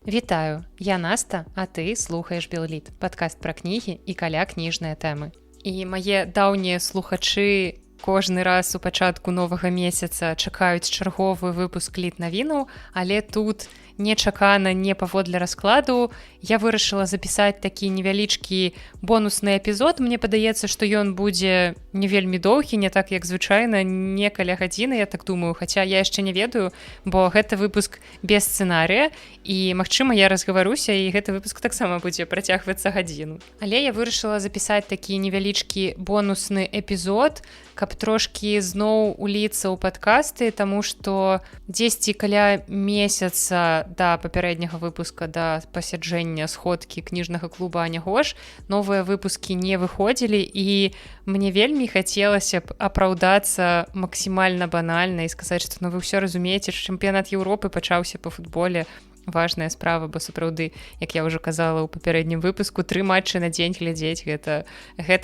Вітаю, я Наста, а ты слухаеш Белліт, падкаст пра кнігі і каля кніжныя тэмы. І мае даўнія слухачы кожны раз у пачатку новага месяца чакаюць чарговы выпуск літ-навінаў, але тут нечакана, не паводле раскладу, я вырашыла запісаць такі невялічкі бонусны эпізод. Мне падаецца, што ён будзе не вельмі доўгі, не так як звычайна, не каля гадзіны, я так думаю, хаця я яшчэ не ведаю, бо гэта выпуск без сцэнарыя, і, магчыма, я разгаваруся, і гэты выпуск таксама будзе працягвацца гадзіну. Але я вырашыла запісаць такі невялічкі бонусны эпізод, каб трошкі зноў уліцца ў падкасты, таму што дзесьці каля месяца да папярэдняга выпуска, да пасяджэння сходкі кніжнага клуба Аня Гош, новыя выпускі не выходзілі, і мне вельмі хацелася б апраўдацца максімальна банальна і сказаць, што вы ўсё разумееце, што чэмпіянат Еўропы пачаўся па футболе, важная справа, бо сапраўды, як я ўжо казала ў папярэднім выпуску, 3 матчы на дзень глядзець, гэта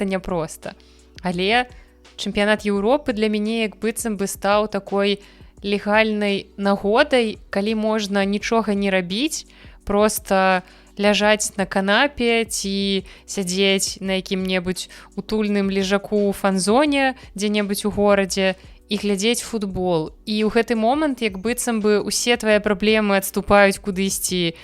няпроста. Але чэмпіянат Еўропы для мяне як быццам бы стаў такой легальнай нагодай, калі можна нічога не рабіць, проста ляжаць на канапе ці сядзець на якім-небудзь утульным лежаку ў фан-зоне дзе-небудзь у горадзе і глядзець футбол. І ў гэты момант як быццам бы усе твае праблемы адступаюць кудысьці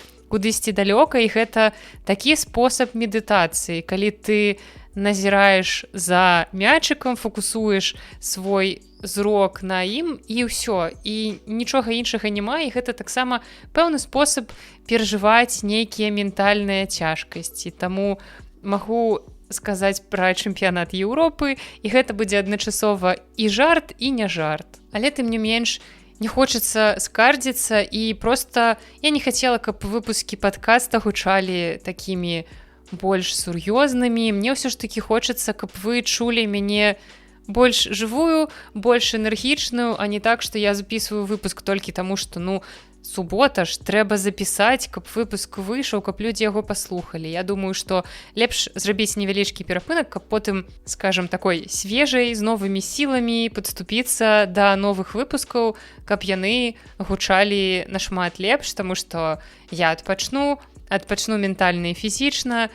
далёка, і гэта такі спосаб медытацыі, калі ты назіраеш за мячыкам, фокусуеш свой зрок на ім і ўсё, і нічога іншага няма, і гэта таксама пэўны спосаб перажываць нейкія ментальныя цяжкасці. Таму магу сказаць пра чэмпіянат Еўропы, і гэта будзе адначасова і жарт, і не жарт. Але тым не менш, не хочацца скардзіцца, і проста я не хацела, каб выпускі падкаста гучалі такімі больш сур'ёзнымі. Мне ўсё ж такі хочацца, каб вы чулі мяне больш жывую, больш энергічную, а не так, што я записываю выпуск толькі таму, што субота ж, трэба запісаць, каб выпуск выйшаў, каб людзі яго паслухалі. Я думаю, што лепш зрабіць невялічкі перапынак, каб потым, скажам, такой свежай, з новымі сіламі падступіцца да новых выпускаў, каб яны гучалі нашмат лепш, таму што я адпачну ментальна і фізічна,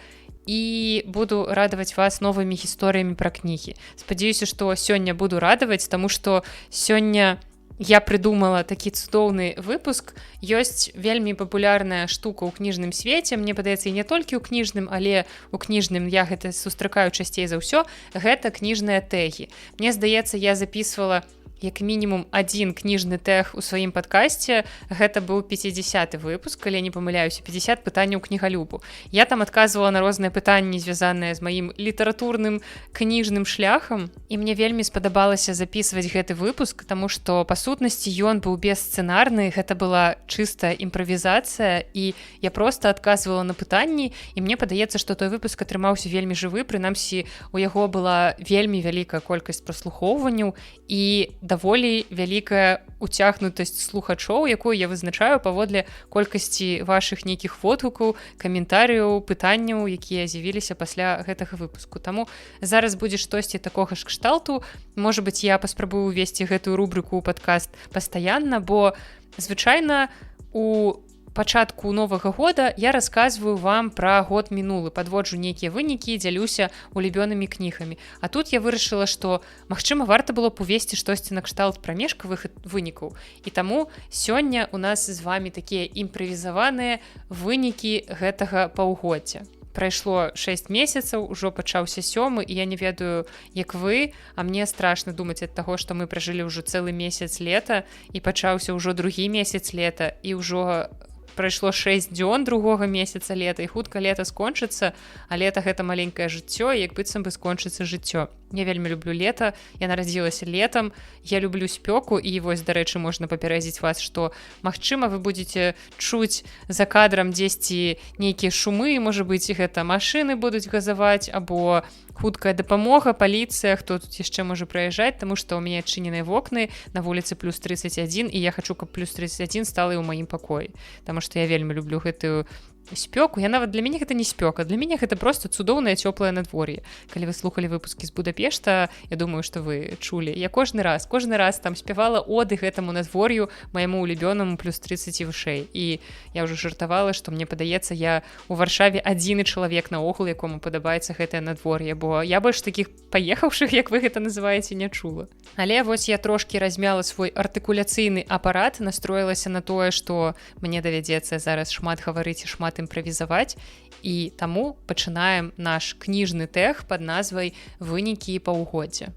і буду радаваць вас новымі гісторыямі пра кнігі. Спадзяюся, што сёння буду радаваць, таму што сёння я прыдумала такі цудоўны выпуск. Ёсць вельмі папулярная штука ў кніжным свеце, мне падаецца, і не толькі ў кніжным, але ў кніжным я гэта сустракаю часцей за ўсё, гэта кніжныя тэгі. Мне здаецца, я записывала як мінімум адзін кніжны тэг у сваім падкасці, гэта быў 50-ы выпуск, калі я не памыляюся, 50 пытанняў кнігалюбу. Я там адказвала на розныя пытанні, звязаныя з маім літаратурным кніжным шляхам, і мне вельмі спадабалася записываць гэты выпуск, таму што, па сутнасці, ён быў бессцэнарны, гэта была чыстая імправізацыя, і я проста адказвала на пытанні, і мне падаецца, што той выпуск атрымаўся вельмі жывы, прынамсі, у яго была вельмі вялікая колькасць праслухоўванняў і даволі вялікая уцягнутасць слухачоў, якую я вызначаю паводле колькасці вашых нейкіх водгукаў, каментарыяў, пытанняў, якія з'явіліся пасля гэтага выпуску. Таму зараз будзе штосьці такога ж кшталту. Можа быць, я паспрабую ўвесці гэтую рубрыку ў падкаст пастаянна, бо звычайна у пачатку новага года я расказваю вам пра год мінулы, падводжу нейкія вынікі, дзялюся улюбёнымі кнігамі. А тут я вырашыла, што, магчыма, варта было б увесці штосьці накшталт прамежкавых вынікаў. І таму сёння у нас з вамі такія імправізаваныя вынікі гэтага паўгоддзя. Прайшло 6 месяцаў, ужо пачаўся 7, і я не ведаю, як вы, а мне страшна думаць ад таго, што мы пражылі ўжо цэлы месяц лета, і пачаўся ўжо другі месяц лета, і ўжо прайшло 6 дзён другога месяца лета, і хутка лета скончыцца, а лета гэта маленькае жыццё, і як быццам бы скончыцца жыццё. Я вельмі люблю лета, я нарадзілася летам, я люблю спёку, і вось, дарэчы, можна папярэдзіць вас, што, магчыма, вы будзеце чуць за кадрам дзесьці нейкія шумы, можа быць, гэта машыны будуць газаваць, або хуткая дапамога, паліцыя, хто тут яшчэ можа праязджаць, таму што ў мяне адчыненыя вокны, на вуліцы плюс 31, і я хачу, каб плюс 31 стала і ў маім пакоі, таму што я вельмі люблю гэтую спёку. Я нават для мяне гэта не спёка, для мяне гэта просто цудоўнае цёплае надвор'е. Калі вы слухали выпускі з Будапешта, я думаю, што вы чулі, я кожны раз там спявала оды гэтаму надвор'ю, майму улюбёнаму плюс 30 вышэй. І я ўжо жартавала, што мне падаецца, я у Варшаве адзіны чалавек наогул, якому падабаецца гэтае надвор'е, бо я больш такіх паехаўшых, як вы гэта называеце, не чула. Але вось я трошкі размяла свой артыкуляцыйны апарат, настроілася на тое, што мне давядзецца зараз шмат гаварыць і шмат імправізаваць, і таму пачынаем наш кніжны тэх пад назвай «Вынікі паўгоддзя».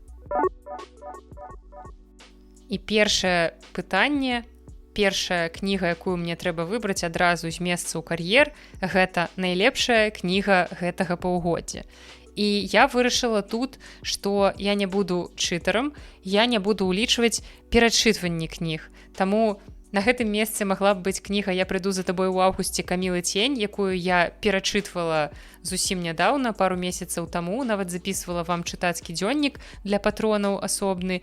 І першае пытанне, першая кніга, якую мне трэба выбраць адразу з месца ў кар'ер, гэта найлепшая кніга гэтага паўгоддзя. І я вырашыла тут, што я не буду чытарам, я не буду ўлічваць перачытванні кніг. Таму на гэтым месцы магла б быць кніга «Я прыйду за табой у аўгусце» Камілы Цень, якую я перачытвала зусім нядаўна, пару месяцаў таму, нават запісвала вам чытацкі дзённік для патронаў асобны.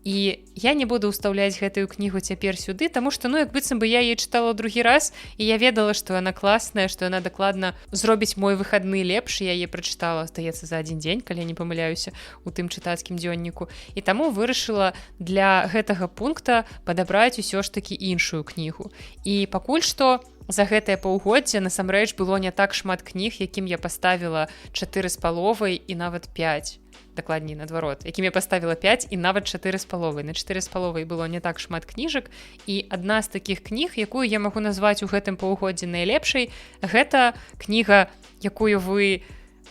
І я не буду ўстаўляць гэтую кнігу цяпер сюды, таму што, як быццам бы я яе чытала другі раз, і я ведала, што яна класная, што яна дакладна зробіць мой выхадны лепш. Я яе прачытала, здаецца, за адзін дзень, калі я не памыляюся, у тым чытацкім дзённіку. І таму вырашыла для гэтага пункта падабраць усё ж такі іншую кнігу. І пакуль што за гэтае паўгоддзе насамрэч было не так шмат кніг, якім я паставіла 4,5 і нават 5. Дакладней, наадварот, якім я паставіла 5 і нават 4,5. На 4,5 было не так шмат кніжак, і адна з такіх кніг, якую я магу назваць у гэтым паўгоддзі найлепшай, гэта кніга,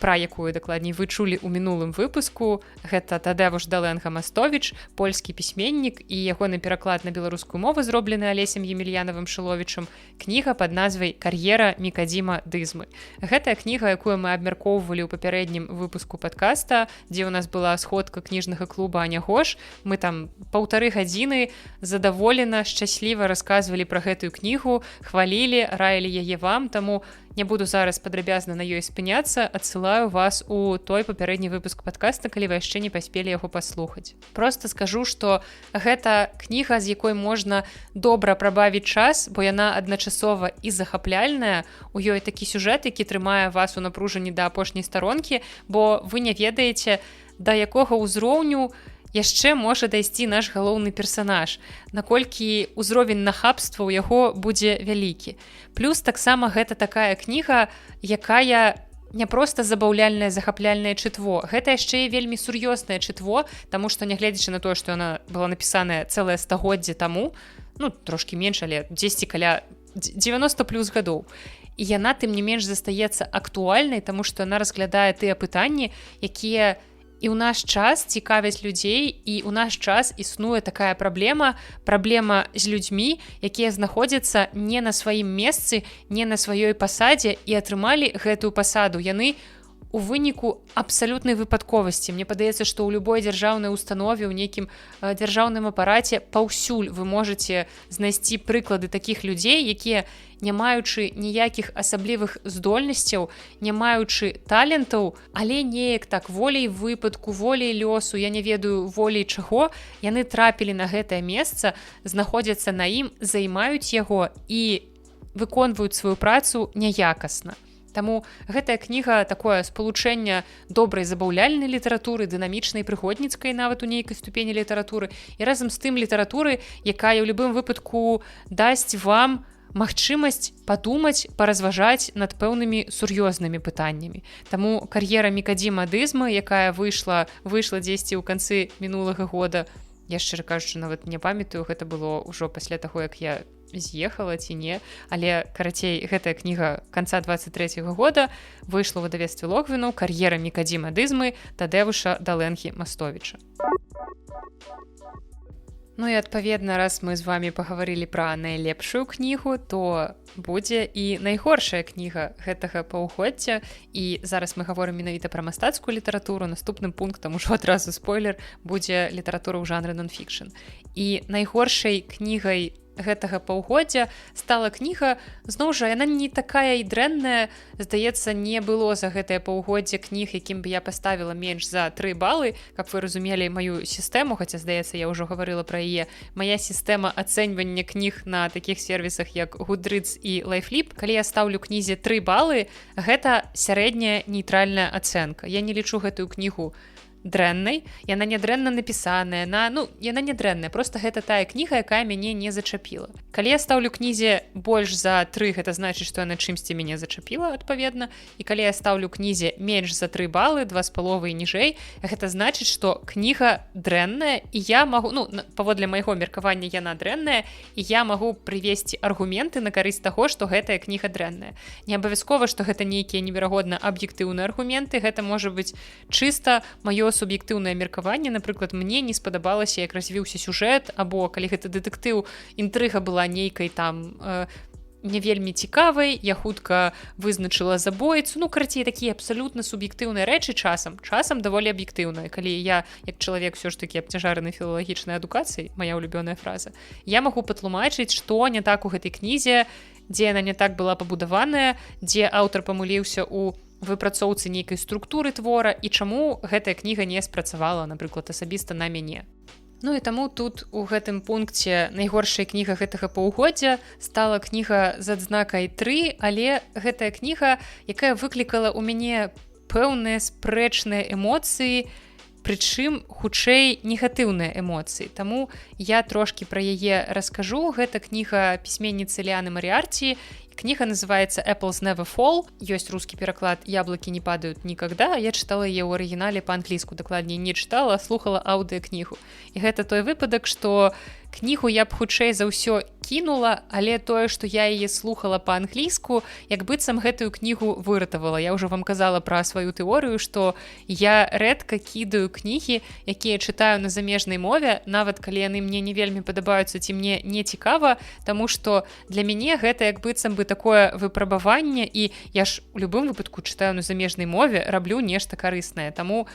пра якую дакладней вы чулі ў мінулым выпуску. Гэта Тадэвуш Даленга Мастовіч, польскі пісьменнік, і ягоны пераклад на беларускую мову зроблены Алесем Емельянавым Шыловічам. Кніга пад назвай «Кар'ера Мікадзіма Дызмы». Гэтая кніга, якую мы абмяркоўвалі ў папярэднім выпуску падкаста, дзе ў нас была сходка кніжнага клуба «Аня Гош». Мы там 1,5 гадзіны задаволена, шчасліва расказвалі пра гэтую кнігу, хвалілі, раілі яе вам, таму не буду зараз падрабязна на ёй спыняцца, адсылаю вас у той папярэдні выпуск падкаста, калі вы яшчэ не паспелі яго паслухаць. Проста скажу, што гэта кніга, з якой можна добра прабавіць час, бо яна адначасова і захапляльная, у ёй такі сюжэт, які трымае вас у напружанні да апошняй старонкі, бо вы не ведаеце, да якога ўзроўню яшчэ можа дайсці наш галоўны персанаж, наколькі ўзровень нахабства ў яго будзе вялікі. Плюс таксама гэта такая кніга, якая не проста забаўляльнае, захапляльнае чытво. Гэта яшчэ і вельмі сур'ёзнае чытво, таму што, нягледзячы на тое, што яна была напісаная цэлае стагоддзе таму, трошкі менш, але дзесьці каля 90 плюс гадоў. І яна, тым не менш, застаецца актуальнай, таму што яна разглядае тыя пытанні, якія і ў наш час цікавяць людзей, і ў наш час існуе такая праблема з людзьмі, якія знаходзяцца не на сваім месцы, не на сваёй пасадзе і атрымалі гэтую пасаду. Яны у выніку абсалютнай выпадковасці. Мне падаецца, што ў любой дзяржаўнай установе, ў нейкім дзяржаўным апараце паўсюль вы можаце знайсці прыклады такіх людзей, якія, не маючы ніякіх асаблівых здольнасцяў, не маючы талентаў, але неяк так волей выпадку, волей лёсу, я не ведаю волей чаго, яны трапілі на гэтае месца, знаходзяцца на ім, займаюць яго і выконваюць сваю працу няякасна. Таму гэтая кніга такое спалучэнне добрай забаўляльнай літаратуры, дынамічнай, прыгодніцкай нават у нейкай ступені літаратуры, і разам з тым літаратуры, якая ў любым выпадку дасць вам магчымасць падумаць, паразважаць над пэўнымі сур'ёзнымі пытаннямі. Таму «Кар'ера Мікадзіма Дызмы», якая выйшла дзесьці ў канцы мінулага года, я, шчыра кажучы, нават не памятаю, гэта было ўжо пасля таго, як я з'ехала ці не, але, карацей, гэтая кніга канца 23-го года выйшла ў выдавецтве Логвіну «Кар'ера Мікадзіма Дызмы» Тадэвуша Даленгі Мастовіча. І адпаведна, раз мы з вами пагаварылі пра найлепшую кнігу, то будзе і найгоршая кніга гэтага паўгоддзя. І зараз мы гаворым менавіта пра мастацкую літаратуру. Наступным пунктам, ужо адразу спойлер, будзе літаратура ў жанры нон-фікшн. І найгоршай кнігай гэтага паўгоддзя стала кніга, зноў жа, яна не такая і дрэнная. Здаецца, не было за гэтае паўгоддзе кніг, якім бы я паставіла менш за 3 балы, каб вы разумелі маю сістэму, хаця, здаецца, я ўжо гаварыла пра яе. Мая сістэма ацэньвання кніг на такіх сервісах, як Goodreads і LifeLip. Калі я стаўлю кнізе 3 балы, гэта сярэдняя нейтральная ацэнка. Я не лічу гэтую кнігу дрэннай, яна не дрэнна напісаная, яна не дрэнная, просто гэта тая кніга, якая мяне не зачапіла. Калі я стаўлю кнізе больш за 3, гэта значыць, што яна чымсьці мяне зачапіла, адпаведна, і калі я стаўлю кнізе менш за 3 балы, 2,5 і ніжэй, гэта значыць, што кніга дрэнная, і я магу, паводле майго меркавання яна дрэнная, і я магу прывесці аргументы на карысць таго, што гэтая кніга дрэнная. Не абавязкова, што гэта нейкія неверагодна аб'ектыўныя аргументы, гэта можа быць чыста маё суб'ектыўнае меркаванне. Напрыклад, мне не спадабалася, як развіўся сюжэт, або калі гэта дэтэктыў, інтрыга была нейкай там не вельмі цікавай, я хутка вызначыла забойцу. Карацей, такія абсалютна суб'ектыўныя рэчы часам даволі аб'ектыўныя. Калі я, як чалавек ўсё ж такі абцяжараны філалагічнай адукацыяй, моя улюбёная фраза, я магу патлумачыць, што не так у гэтай кнізе, дзе яна не так была пабудаваная, дзе аўтар памыліўся ў выпрацоўцы нейкай структуры твора і чаму гэтая кніга не спрацавала, напрыклад, асабіста на мяне. І таму тут у гэтым пункце найгоршая кніга гэтага паўгоддзя стала кніга з адзнакай 3, але гэтая кніга, якая выклікала ў мяне пэўныя спрэчныя эмоцыі, прычым хутчэй негатыўныя эмоцыі. Таму я трошкі пра яе раскажу. Гэта кніга пісьменніцы Ліаны Марыарці. Книга называется Apples Never Fall. Есть русский переклад «Яблоки не падают никогда». Я читала ее в оригинале по-английску, докладнее не читала, а слухала аўдыокнігу. І гэта той выпадак, што кнігу я б хутчэй за ўсё кінула, але тое, што я яе слухала па-англійску, як быццам гэтую кнігу выратавала. Я ўжо вам казала пра сваю тэорыю, што я рэдка кідаю кнігі, якія чытаю на замежнай мове, нават калі яны мне не вельмі падабаюцца ці мне не цікава, таму што для мяне гэта як быццам бы такое выпрабаванне, і я ж у любым выпадку чытаю на замежнай мове, раблю нешта карыснае, таму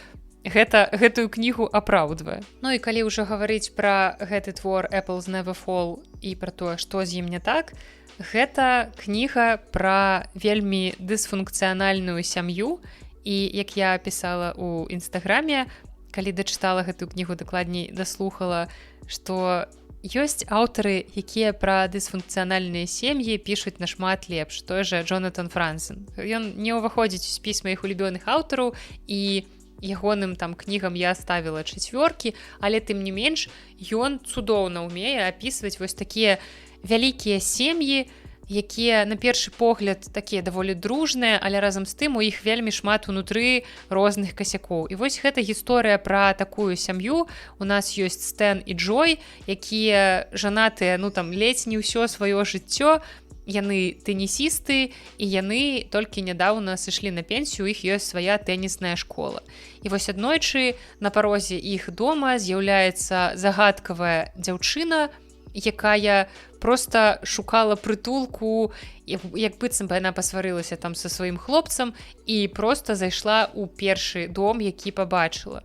гэтую кнігу апраўдвае. І калі ўжо гаварыць пра гэты твор Apples Never Fall і пра тое, што з ім не так, гэта кніга пра вельмі дысфункцыянальную сям'ю, і як я пісала ў інстаграме, калі дачытала гэтую кнігу, дакладней даслухала, што ёсць аўтары, якія пра дысфункцыянальныя сем'і пішуць нашмат лепш. Той жа Джонатан Франсен. Ён не ўваходзіць у спіс маіх улюбёных аўтараў, і ягоным там кнігам я ставіла 4, але тым не менш ён цудоўна ўмее апісваць вось такія вялікія сем'і, якія на першы погляд такія даволі дружныя, але разам з тым у іх вельмі шмат унутры розных касякоў. І вось гэта гісторыя пра такую сям'ю. У нас ёсць Стэн і Джой, якія жанатыя, ледзь не ўсё сваё жыццё. Яны тэнісісты, і яны толькі нядаўна сышлі на пенсію, у іх ёсць свая тэнісная школа. І вось аднойчы на парозе іх дома з'яўляецца загадкавая дзяўчына, якая проста шукала прытулку, як быццам бы яна пасварылася там са сваім хлопцам і проста зайшла ў першы дом, які пабачыла.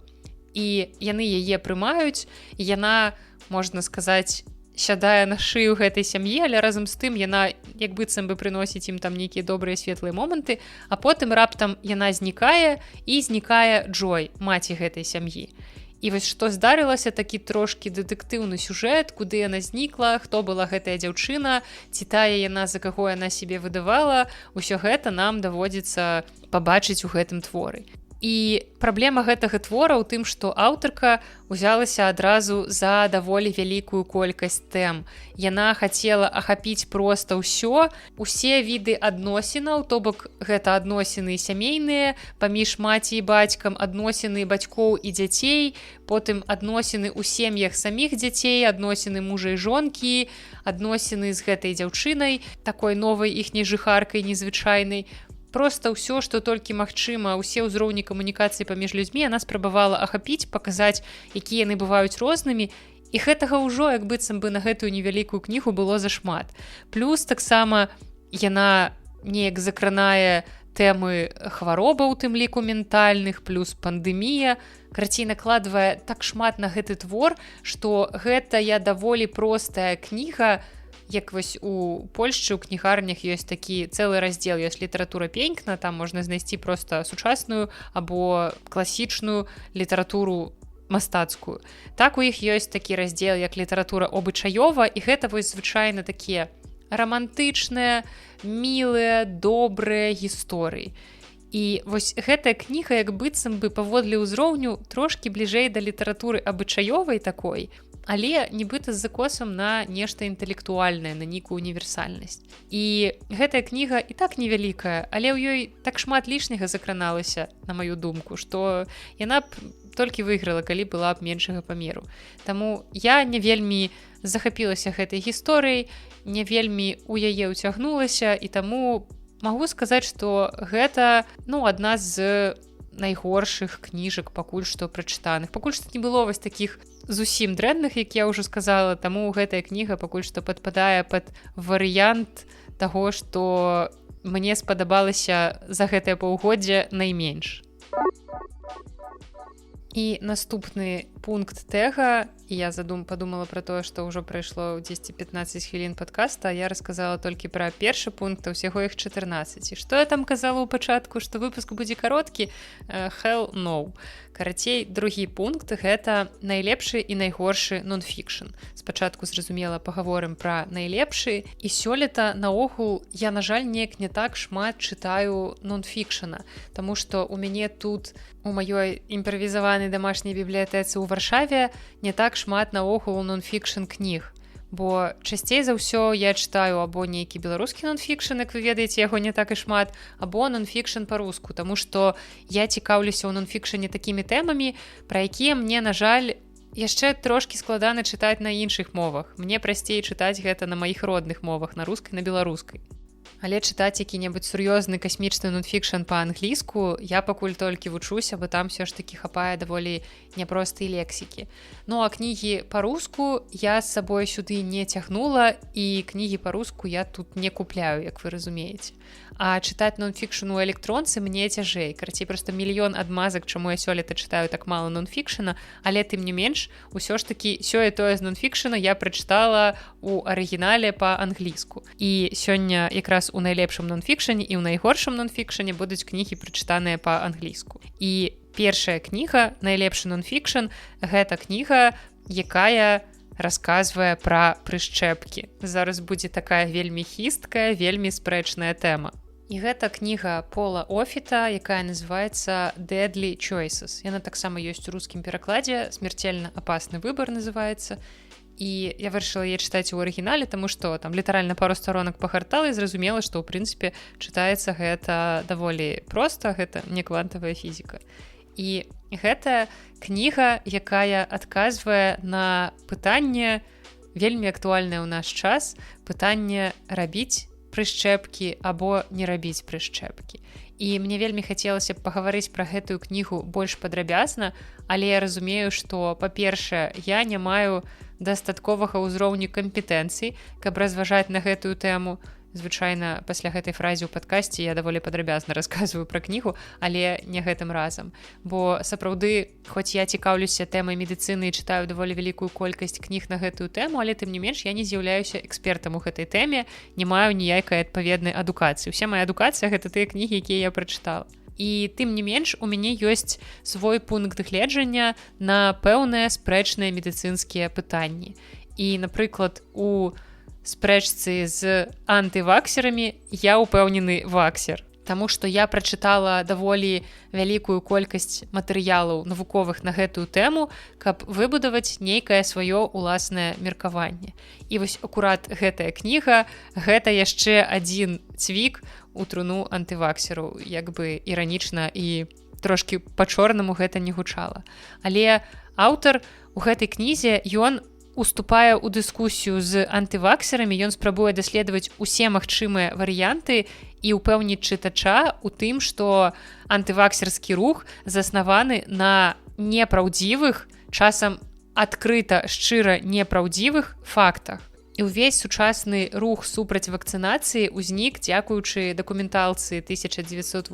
І яны яе прымаюць, і яна, можна сказаць, сядае на шыю гэтай сям'і, але разам з тым яна як быццам бы прыносіць ім там нейкія добрыя светлыя моманты, а потым раптам яна знікае, і знікае Джой, маці гэтай сям'і. І вось што здарылася, такі трошкі дэтэктыўны сюжэт, куды яна знікла, хто была гэтая дзяўчына, ці тая яна, за каго яна сябе выдавала, усё гэта нам даводзіцца пабачыць у гэтым творы. І праблема гэтага твора ў тым, што аўтарка ўзялася адразу за даволі вялікую колькасць тэм. Яна хацела ахапіць проста ўсё, усе віды адносінаў, то бок гэта адносіны сямейныя, паміж маці і бацькам, адносіны бацькоў і дзяцей, потым адносіны ў сем'ях саміх дзяцей, адносіны мужа і жонкі, адносіны з гэтай дзяўчынай, такой новай іхняй жыхаркай незвычайнай. Проста ўсё, што толькі магчыма, усе ўзроўні камунікацыі паміж людзьмі яна спрабавала ахапіць, паказаць, якія яны бываюць рознымі, і гэтага ўжо, як быццам бы на гэтую невялікую кнігу было зашмат. Плюс таксама яна неяк закранае тэмы хваробаў, у тым ліку ментальных, плюс пандэмія. Карацей, накладвае так шмат на гэты твор, што гэтая даволі простая кніга як вось у Польшчы ў кнігарнях ёсць такі цэлы раздзел, ёсць літаратура пенькна, там можна знайсці проста сучасную або класічную літаратуру мастацкую. Так у іх ёсць такі раздзел, як літаратура обычаёва, і гэта вось звычайна такія романтычныя, мілыя, добрыя гісторыі. І вось гэтая кніга як быццам бы паводле ўзроўню трошкі бліжэй да літаратуры абычаёвай такой, але нібыта з закосам на нешта інтэлектуальнае, на нейкую універсальнасць. І гэтая кніга і так невялікая, але ў ёй так шмат лішняга закраналася, на маю думку, што яна б толькі выйграла, калі была б меншага памеру. Таму я не вельмі захапілася гэтай гісторыяй, не вельмі у яе ўцягнулася, і таму магу сказаць, што гэта адна з найгоршых кніжак пакуль што прачытаных. Пакуль што не было вось такіх зусім дрэнных, як я ўжо сказала, таму гэтая кніга пакуль што падпадае пад варыянт таго, што мне спадабалася за гэтае паўгоддзе найменш. І наступны пункт тэга, я падумала пра тое, што ўжо прайшло 10-15 хвілін падкаста, я расказала толькі пра першы пункт, а ўсяго іх 14. І што я там казала ў пачатку, што выпуск будзе кароткі? Hell no. Карацей, другі пункт — гэта найлепшы і найгоршы нон-фікшн. Спачатку, зразумела, пагаворым пра найлепшы, і сёлета наогул я, на жаль, неяк не так шмат чытаю нон-фікшна, таму што у мяне тут у маёй імправізаванай дамашняй бібліятэцы ў Варшаве не так шмат наогул нон-фікшн кніг. Бо часцей за ўсё я чытаю або нейкі беларускі нон-фікшн, як вы ведаеце, яго не так і шмат, або нон-фікшн па-руску, таму што я цікаўлюся ў нон-фікшне такімі тэмамі, пра якія мне, на жаль, яшчэ трошкі складана чытаць на іншых мовах. Мне прасцей чытаць гэта на маіх родных мовах, на рускай, на беларускай. Але чытаць які-небудзь сур'ёзны касмічны нон-фікшн па-англійску я пакуль толькі вучуся, бо там все ж такі хапае даволі няпростай лексікі. Ну а кнігі па-руску я з сабой сюды не цягнула, і кнігі па-руску я тут не купляю, як вы разумееце. А чытаць нон-фікшн у электронцы мне цяжэй. Карацей, проста мільён адмазак, чаму я сёлета чытаю так мала нон-фікшна, але тым не менш, усё ж такі сёе-тое з нон-фікшна я прачытала у арыгінале па-англійску. І сёння якраз у найлепшым нон-фікшне і ў найгоршым нон-фікшне будуць кнігі прачытаныя па-англійску. І першая кніга, найлепшы нон-фікшн, гэта кніга, якая расказвае пра прышчэпкі. Зараз будзе такая вельмі хісткая, вельмі спрэчная тэма. І гэта кніга Пола Офіта, якая называецца Deadly Choices. Яна таксама ёсць у рускім перакладзе, смертельна апасны выбар называецца. І я вырашыла яе чытаць у арыгінале, таму што там літаральна пару старонак пагартала і зразумела, што ў прынцыпе чытаецца гэта даволі проста, гэта не квантавая фізіка. І гэта кніга, якая адказвае на пытанне, вельмі актуальнае ў наш час, пытанне рабіць прышчэпкі або не рабіць прышчэпкі. І мне вельмі хацелася б пагаварыць пра гэтую кнігу больш падрабязна, але я разумею, што, па-першае, я не маю дастатковага ўзроўню кампетэнцый, каб разважаць на гэтую тэму. Звычайна, пасля гэтай фразы ў падкасці я даволі падрабязна расказваю пра кнігу, але не гэтым разам. Бо сапраўды, хоць я цікаўлюся тэмай медыцыны і чытаю даволі вялікую колькасць кніг на гэтую тэму, але тым не менш я не з'яўляюся экспертам у гэтай тэме, не маю ніякай адпаведнай адукацыі. Уся мая адукацыя — гэта тыя кнігі, якія я прачытала. І тым не менш у мяне ёсць свой пункт гледжання на пэўныя спрэчныя медыцынскія пытанні. І, напрыклад, у спрэчцы з антываксерамі я ўпэўнены ваксер. Таму што я прачытала даволі вялікую колькасць матэрыялаў навуковых на гэтую тэму, каб выбудаваць нейкае сваё ўласнае меркаванне. І вось акурат гэтая кніга — гэта яшчэ адзін цвік у труну антываксераў. Як бы іранічна і трошкі па-чорнаму гэта не гучала. Але аўтар у гэтай кнізе, ён уступае ў дыскусію з антываксерамі, ён спрабуе даследаваць усе магчымыя варыянты і ўпэўніць чытача ў тым, што антываксерскі рух заснаваны на непраўдзівых, часам адкрыта, шчыра непраўдзівых фактах. І ўвесь сучасны рух супраць вакцынацыі ўзнік дзякуючы дакументалцыі 1982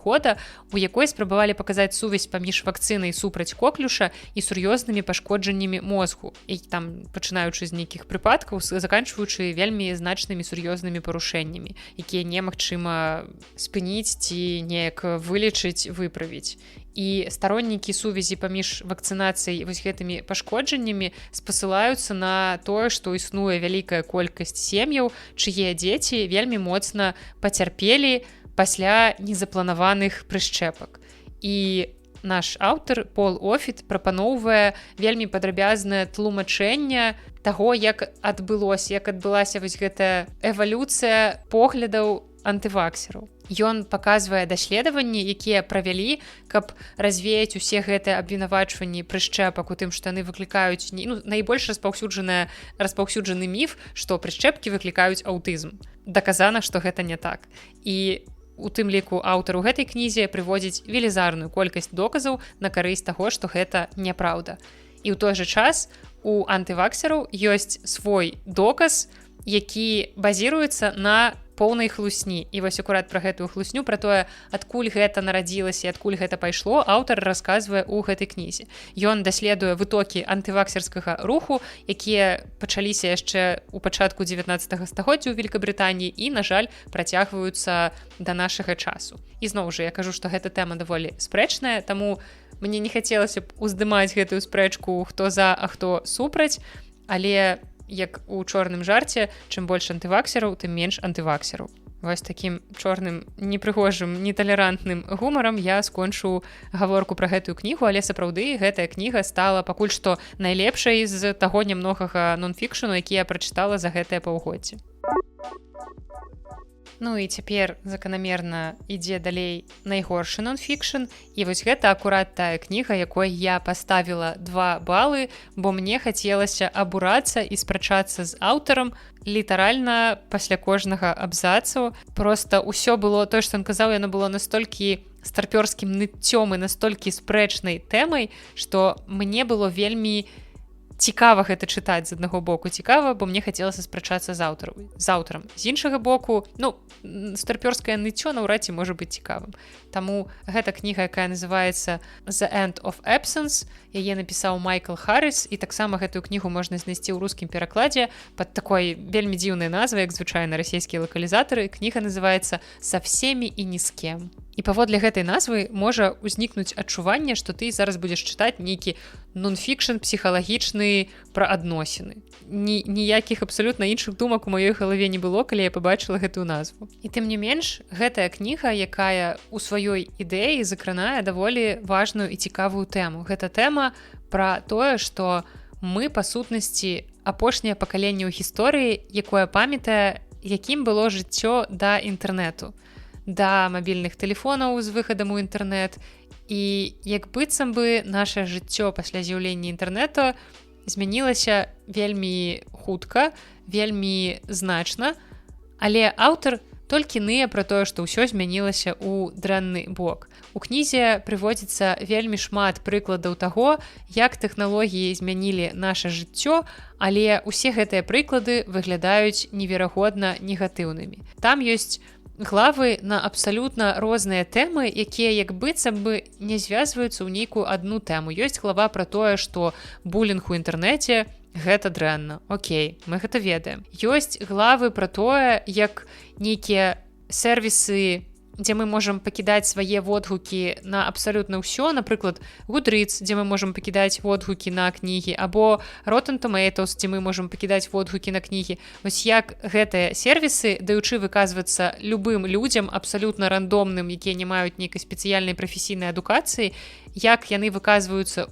года, у якой спрабавалі паказаць сувязь паміж вакцынай супраць коклюша і сур'ёзнымі пашкоджаннямі мозгу. І там пачынаючы з нейкіх прыпадкаў, заканчваючы вельмі значнымі сур'ёзнымі парушэннямі, якія немагчыма спыніць ці неяк вылечыць, выправіць. І староннікі сувязі паміж вакцынацыяй вось гэтымі пашкоджаннямі спасылаюцца на тое, што існуе вялікая колькасць сем'яў, чые дзеці вельмі моцна пацярпелі пасля незапланаваных прышчэпак. І наш аўтар Пол Офіт прапаноўвае вельмі падрабязнае тлумачэнне таго, як адбылася вось гэтая эвалюцыя поглядаў антываксераў. Ён паказвае даследаванні, якія правялі, каб развеяць усе гэтыя абвінавачванні прышчэпак у тым, што яны выклікаюць найбольш распаўсюджаны міф, што прышчэпкі выклікаюць аўтызм. Даказана, што гэта не так. І у тым ліку аўтар у гэтай кнізе прыводзіць велізарную колькасць доказаў на карысць таго, што гэта няпраўда. І ў той жа час у антываксераў ёсць свой доказ, які базіруецца на поўнай хлусні. І вось акурат пра гэтую хлусню, пра тое, адкуль гэта нарадзілася і адкуль гэта пайшло, аўтар расказвае ў гэтай кнізе. Ён даследуе вытокі антываксерскага руху, якія пачаліся яшчэ ў пачатку 19 стагоддзя ў Великабрытаніі і, на жаль, працягваюцца да нашага часу. І зноў жа, я кажу, што гэта тэма даволі спрэчная, таму мне не хацелася б уздымаць гэтую спрэчку, хто за, а хто супраць, але як у чорным жарце, чым больш антываксераў, тым менш антываксераў. Вось такім чорным, непрыгожым, неталерантным гумарам я скончу гаворку пра гэтую кнігу, але сапраўды гэтая кніга стала пакуль што найлепшай з таго нямногага нон-фікшну, які я прачытала за гэтае паўгоддзе. Ну і цяпер заканамерна ідзе далей найгоршы нон-фікшн, і вось гэта акурат тая кніга, якой я паставіла 2 балы, бо мне хацелася абурацца і спрачацца з аўтарам літаральна пасля кожнага абзацу. Проста ўсё было, тое, што ён казаў, яно было настолькі старпёрскім ныццём і настолькі спрэчнай тэмай, што мне было вельмі цікава гэта чытаць з аднаго боку, цікава, бо мне хацелася спрачацца з аўтарам. З іншага боку, старпёрскае ныццё наўрад ці можа быць цікавым. Таму гэта кніга, якая называецца «The End of Absence», яе напісаў Майкл Харрис, і таксама гэтую кнігу можна знайсці ў рускім перакладзе пад такой вельмі дзіўнай назвай, як звычайна расійскія лакалізатары. Кніга называецца «Со всеми і ні з кем». І паводле гэтай назвы можа ўзнікнуць адчуванне, што ты зараз будзеш чытаць нейкі нон-фікшн псіхалагічны пра адносіны. Ніякіх абсалютна іншых думак у маёй галаве не было, калі я пабачыла гэтую назву. І тым не менш, гэтая кніга, якая у сваёй ідэі закранае даволі важную і цікавую тэму. Гэта тэма пра тое, што мы, па сутнасці, апошняе пакаленне ў гісторыі, якое памятае, якім было жыццё да інтэрнэту, да мабільных тэлефонаў з выхадам у інтэрнэт. І як быццам бы наше жыццё пасля з'яўлення інтэрнэту змянілася вельмі хутка, вельмі значна, але аўтар толькі ные пра тое, што ўсё змянілася ў дрэнны бок. У кнізе прыводзіцца вельмі шмат прыкладаў таго, як тэхналогіі змянілі наша жыццё, але ўсе гэтыя прыклады выглядаюць неверагодна негатыўнымі. Там ёсць главы на абсалютна розныя тэмы, якія як быццам бы не звязваюцца ў нейкую адну тэму. Ёсць глава пра тое, што булінг у інтэрнэце гэта дрэнна. Окей, мы гэта ведаем. Ёсць главы пра тое, як нейкія сервісы, дзе мы можам пакідаць свае водгукі на абсалютна ўсё, напрыклад, Goodreads, дзе мы можам пакідаць водгукі на кнігі, або Rotten Tomatoes, дзе мы можам пакідаць водгукі на кнігі. Вось як гэтыя сервісы, даючы выказвацца любым людзям, абсалютна рандомным, якія не маюць нейкай спецыяльнай прафесійнай адукацыі, як яны выказваюцца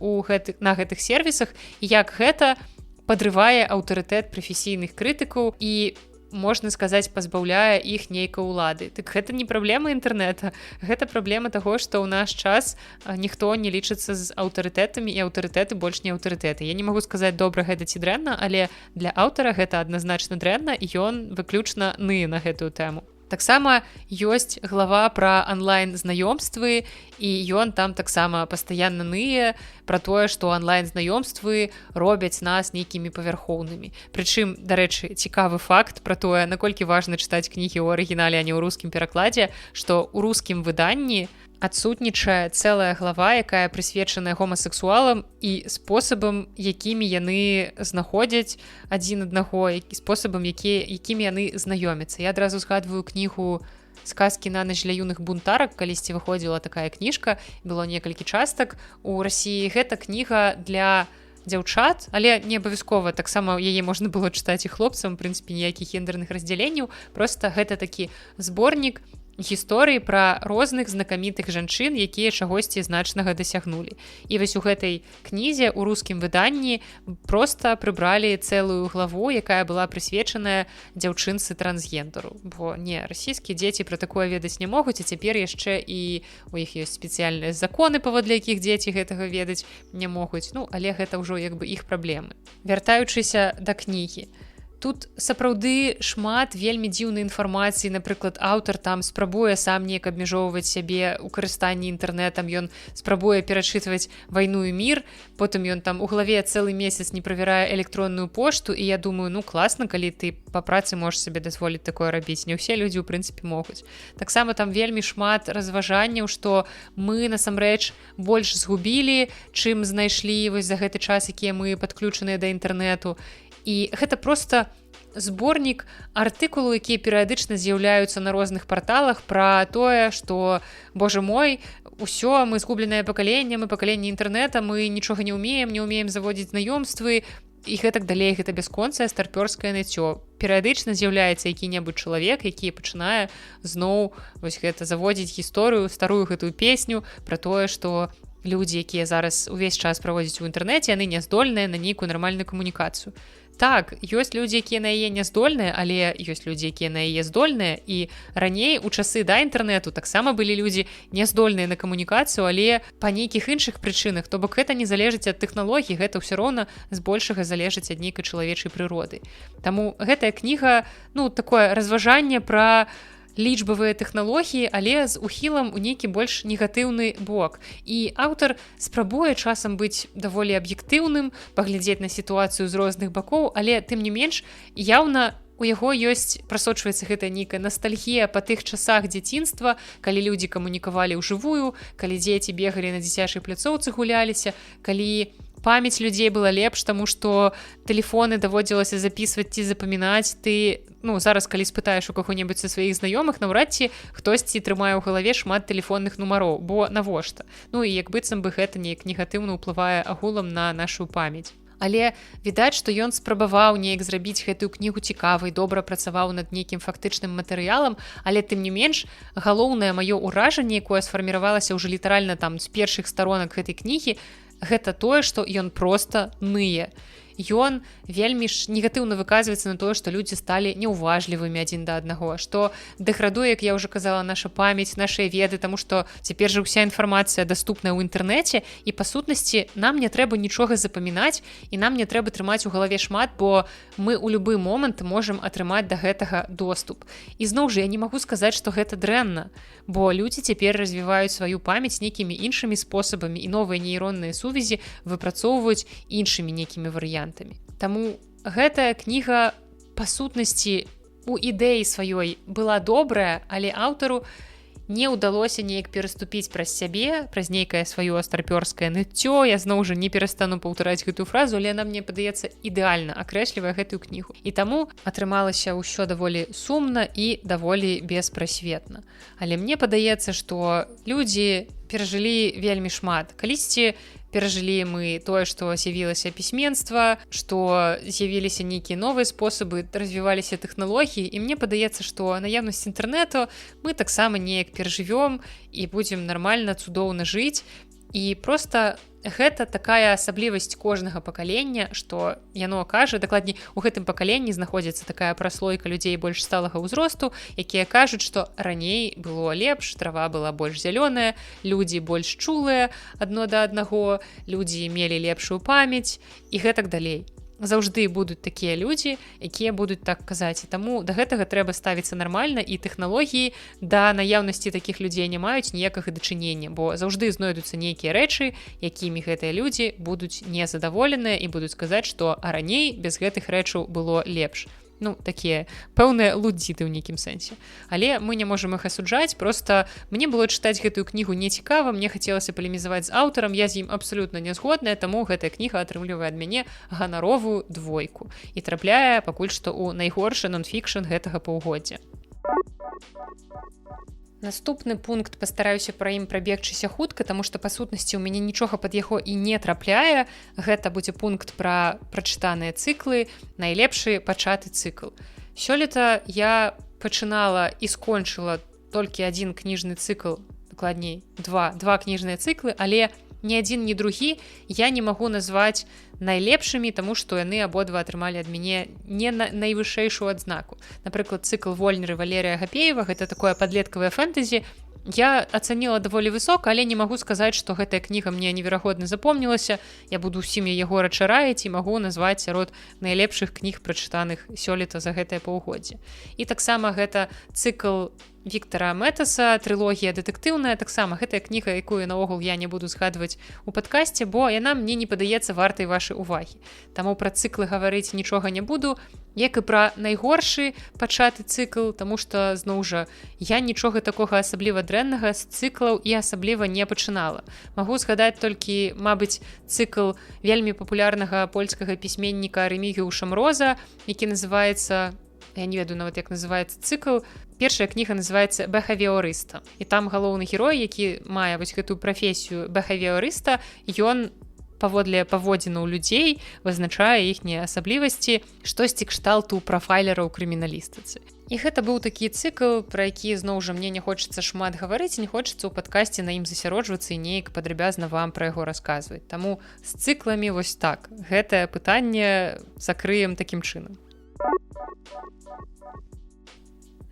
на гэтых сервісах, і як гэта падрывае аўтарытэт прафесійных крытыкаў і, можна сказаць, пазбаўляе іх нейкай улады. Так гэта не праблема інтэрнэта, гэта праблема таго, што ў наш час ніхто не лічыцца з аўтарытэтамі, і аўтарытэты больш не аўтарытэты. Я не магу сказаць, добра гэта ці дрэнна, але для аўтара гэта адназначна дрэнна, і ён выключна ные на гэтую тэму. Таксама ёсць глава пра онлайн-знаёмствы, і ён там таксама пастаянна ные пра тое, што онлайн-знаёмствы робяць нас нейкімі павярхоўнымі. Прычым, дарэчы, цікавы факт пра тое, наколькі важна чытаць кнігі ў арыгінале, а не ў рускім перакладзе, што ў рускім выданні адсутнічае цэлая глава, якая прысвечаная гомасексуалам і спосабам, якімі яны знаходзяць адзін аднаго, спосабам, якімі яны знаёмяцца. Я адразу згадваю кнігу «Сказкі на ноч для юных бунтарак», калісьці выходзіла такая кніжка, было некалькі частак. У Расіі гэта кніга для дзяўчат, але не абавязкова, таксама яе можна было чытаць і хлопцам, у прынцыпе, ніякіх гендерных раздзяленняў, проста гэта такі зборнік гісторыі пра розных знакамітых жанчын, якія чагосьці значнага дасягнулі. І вось у гэтай кнізе ў рускім выданні проста прыбралі цэлую главу, якая была прысвечаная дзяўчынцы трансгендеру. Бо не, расійскія дзеці пра такое ведаць не могуць, а цяпер яшчэ і у іх ёсць спецыяльныя законы, паводле якіх дзеці гэтага ведаць не могуць. Ну, але гэта ўжо як бы іх праблемы. Вяртаючыся да кнігі. Тут сапраўды шмат вельмі дзіўнай інфармацыі, напрыклад, аўтар там спрабуе сам неяк абмяжоўваць сябе ў карыстанні інтэрнэтам, ён спрабуе перачытваць «Вайну і мір», потым ён там у главе цэлы месяц не правярае электронную пошту, і я думаю, ну класна, калі ты па працы можаш сабе дазволіць такое рабіць, не ўсе людзі ў прынцыпе могуць. Таксама там вельмі шмат разважанняў, што мы насамрэч больш згубілі, чым знайшлі вось за гэты час, якія мы падключаныя да інтэрнэту. І гэта проста зборнік артыкулаў, якія перыядычна з'яўляюцца на розных парталах пра тое, што, божа мой, усё, мы згубленае пакаленне, мы пакаленне інтэрнэта, мы нічога не ўмеем заводзіць знаёмствы, і гэтак далей, гэта бясконцае старпёрскае ныццё. Перыядычна з'яўляецца які-небудзь чалавек, які пачынае зноў вось гэта заводзіць гісторыю, старую гэтую песню пра тое, што людзі, якія зараз увесь час праводзяць у інтэрнэце, яны не здольныя на нейкую нармальную камунікацыю. Так, ёсць людзі, якія на яе не здольныя, але ёсць людзі, якія на яе здольныя, і раней у часы да інтэрнэту таксама былі людзі не здольныя на камунікацыю, але па нейкіх іншых прычынах, то бок гэта не залежыць ад тэхналогій, гэта ўсё роўна збольшага залежыць ад нейкай чалавечай прыроды. Таму гэтая кніга, ну, такое разважанне пра лічбавыя тэхналогіі, але з ухілам у нейкі больш негатыўны бок. І аўтар спрабуе часам быць даволі аб'ектыўным, паглядзець на сітуацыю з розных бакоў, але тым не менш яўна у яго ёсць, прасочваецца гэта нейкая настальгія па тых часах дзяцінства, калі людзі камунікавалі ўжывую, калі дзеці бегалі на дзіцячай пляцоўцы, гуляліся, калі памяць людзей была лепш, таму што тэлефоны даводзілася запісваць ці запамінаць. Ты, ну, зараз, калі спытаеш у каго-небудзь са сваіх знаёмых, наўрад ці хтосьці трымае ў галаве шмат тэлефонных нумароў, бо навошта? Ну і як быццам бы гэта неяк негатыўна ўплывае агулам на нашу памяць. Але відаць, што ён спрабаваў неяк зрабіць гэтую кнігу цікавай, добра працаваў над нейкім фактычным матэрыялам, але тым не менш, галоўнае маё ўражанне, якое сфарміравалася ўжо літаральна там з першых старонак гэтай кнігі, гэта тое, што ён проста ные. Ён вельмі ж негатыўна выказваецца на тое, што людзі сталі неўважлівымі адзін да аднаго, што дэградуе, як я ўжо казала, наша памяць, нашыя веды, таму што цяпер жа ўся інфармацыя даступная ў інтэрнэце, і па сутнасці нам не трэба нічога запамінаць, і нам не трэба трымаць у галаве шмат, бо мы ў любы момант можам атрымаць да гэтага доступ. І зноў жа я не магу сказаць, што гэта дрэнна, бо людзі цяпер развіваюць сваю памяць нейкімі іншымі спосабамі, і новыя нейронныя сувязі выпрацоўваюць іншымі нейкімі варыянтамі. Таму гэтая кніга па сутнасці у ідэі сваёй была добрая, але аўтару не ўдалося неяк пераступіць праз сябе, праз нейкае сваё старпёрскае ныццё. Я зноў жа не перастану паўтараць гэтую фразу, але яна, мне падаецца, ідэальна акрэслівае гэтую кнігу. І таму атрымалася ўсё даволі сумна і даволі беспрасветна. Але мне падаецца, што людзі перажылі вельмі шмат. Калісьці перажылі мы тое, што з'явілася пісьменства, што з'явіліся нейкія новыя спосабы, развіваліся тэхналогіі, і мне падаецца, што наяўнасць інтэрнэту мы таксама неяк перажывём і будзем нармальна, цудоўна жыць. І проста гэта такая асаблівасць кожнага пакалення, што яно кажа, дакладней, у гэтым пакаленні знаходзіцца такая праслойка людзей больш сталага ўзросту, якія кажуць, што раней было лепш, трава была больш зялёная, людзі больш чулыя адно да аднаго, людзі мелі лепшую памяць і гэтак далей. заўжды будуць такія людзі, якія будуць так казаць. І таму да гэтага трэба ставіцца нармальна, і тэхналогіі да наяўнасці такіх людзей не маюць ніякага дачынення, бо заўжды знойдуцца нейкія рэчы, якімі гэтыя людзі будуць незадаволеныя і будуць казаць, што а раней без гэтых рэчаў было лепш. Ну, такія пэўныя лудзіты ў нейкім сэнсе. Але мы не можам іх асуджаць, проста мне было чытаць гэтую кнігу нецікава, мне хацелася палемізаваць з аўтарам, я з ім абсалютна не згодная, таму гэтая кніга атрымлівае ад мяне ганаровую 2 і трапляе пакуль што ў найгоршы нон-фікшн гэтага паўгоддзя. Наступны пункт пастараюся пра ім прабегчыся хутка, таму што па сутнасці ў мяне нічога пад яго і не трапляе. Гэта будзе пункт пра прачытаныя цыклы, найлепшы пачаты цыкл. Сёлета я пачынала і скончыла толькі адзін кніжны цыкл, дакладней, два кніжныя цыклы, але ні адзін, ні другі я не магу назваць найлепшымі, таму што яны абодва атрымалі ад мяне не найвышэйшую адзнаку. Напрыклад, цыкл «Вольнеры» Валерія Гапеева, гэта такое падлеткавае фэнтэзі, я ацаніла даволі высока, але не магу сказаць, што гэтая кніга мне неверагодна запомнілася. Я буду ўсім яе горача раіць і магу назваць сярод найлепшых кніг, прачытаных сёлета за гэтае паўгоддзе. І таксама гэта цыкл Віктара Мэтаса, трылогія дэтэктыўная, таксама гэтая кніга, якую наогул я не буду згадваць у падкасці, бо яна мне не падаецца вартай вашай увагі. Таму пра цыклы гаварыць нічога не буду, як і пра найгоршы пачаты цыкл, таму што, зноў жа, я нічога такога асабліва дрэннага з цыклаў і асабліва не пачынала. Магу згадаць толькі, мабыць, цыкл вельмі папулярнага польскага пісьменніка Рэмігіуша Мроза, які называецца, я не ведаю нават як называецца цыкл. Першая кніга называецца «Бэхавіорыста». І там галоўны герой, які мае вось гэтую прафесію бэхавіорыста, ён паводле паводзінаў людзей вызначае іхнія асаблівасці, штосьці кшталту прафайлера ў крыміналістыцы. І гэта быў такі цыкл, пра які, зноў жа, мне не хочацца шмат гаварыць, не хочацца ў падкасці на ім засяроджвацца і неяк падрабязна вам пра яго расказваць. Таму з цыкламі вось так. Гэтае пытанне закрыем такім чынам.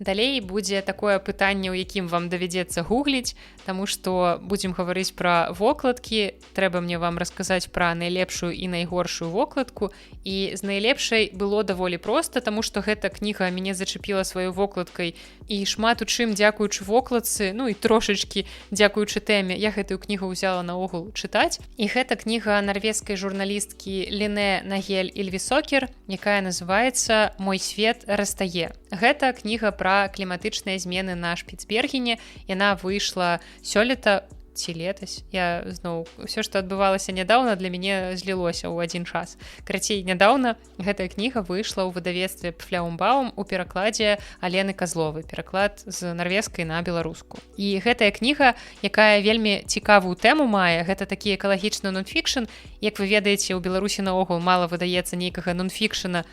Далей будзе такое пытанне, у якім вам давядзецца гугліць, таму што будзем гаварыць пра вокладкі. Трэба мне вам расказаць пра найлепшую і найгоршую вокладку. І з найлепшай было даволі проста, таму што гэта кніга мяне зачапіла сваёй вокладкай. І шмат у чым дзякуючы вокладцы, ну і трошачкі дзякуючы тэме, я гэтую кнігу ўзяла наогул чытаць. І гэта кніга нарвежскай журналісткі Лене Нагель-Ільвісокер, якая называецца «Мой свет растае». Гэта кніга пра кліматычныя змены на Шпіцбергене. Яна выйшла сёлета ці летась. Я зноў, ўсё, што адбывалася нядаўна, для мяне злілося ў адзін час. Карацей, нядаўна гэтая кніга выйшла ў выдавецтве Пфляумбаум у перакладзе Алены Казловай. Пераклад з нарвежскай на беларуску. І гэтая кніга, якая вельмі цікавую тэму мае, гэта такі экалагічны нон-фікшн. Як вы ведаеце, у Беларусі наогул мала выдаецца нейкага нон-фікшна.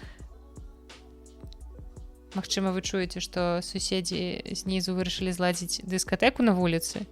Магчыма, вы чуеце, што суседзі знізу вырашылі зладзіць дыскатэку на вуліцы.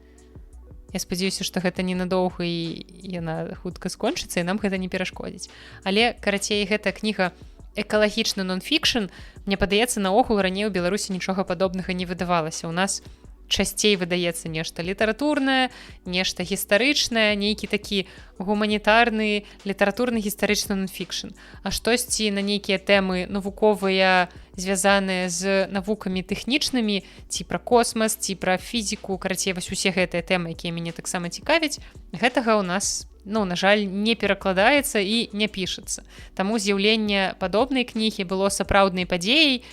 Я спадзяюся, што гэта ненадоўга і яна хутка скончыцца, і нам гэта не перашкодзіць. Але, карацей, гэтая кніга экалагічны нон-фікшн, мне падаецца, наогул раней у Беларусі нічога падобнага не выдавалася. У нас часцей выдаецца нешта літаратурнае, нешта гістарычнае, нейкі такі гуманітарны, літаратурны гістарычны нон-фікшн. А штосьці на нейкія тэмы навуковыя, звязаныя з навукамі тэхнічнымі, ці пра космас, ці пра фізіку, карацей, вось усе гэтыя тэмы, якія мяне таксама цікавяць, гэтага ў нас, на жаль, не перакладаецца і не пішацца. Таму з'яўленне падобнай кнігі было сапраўднай падзеяй.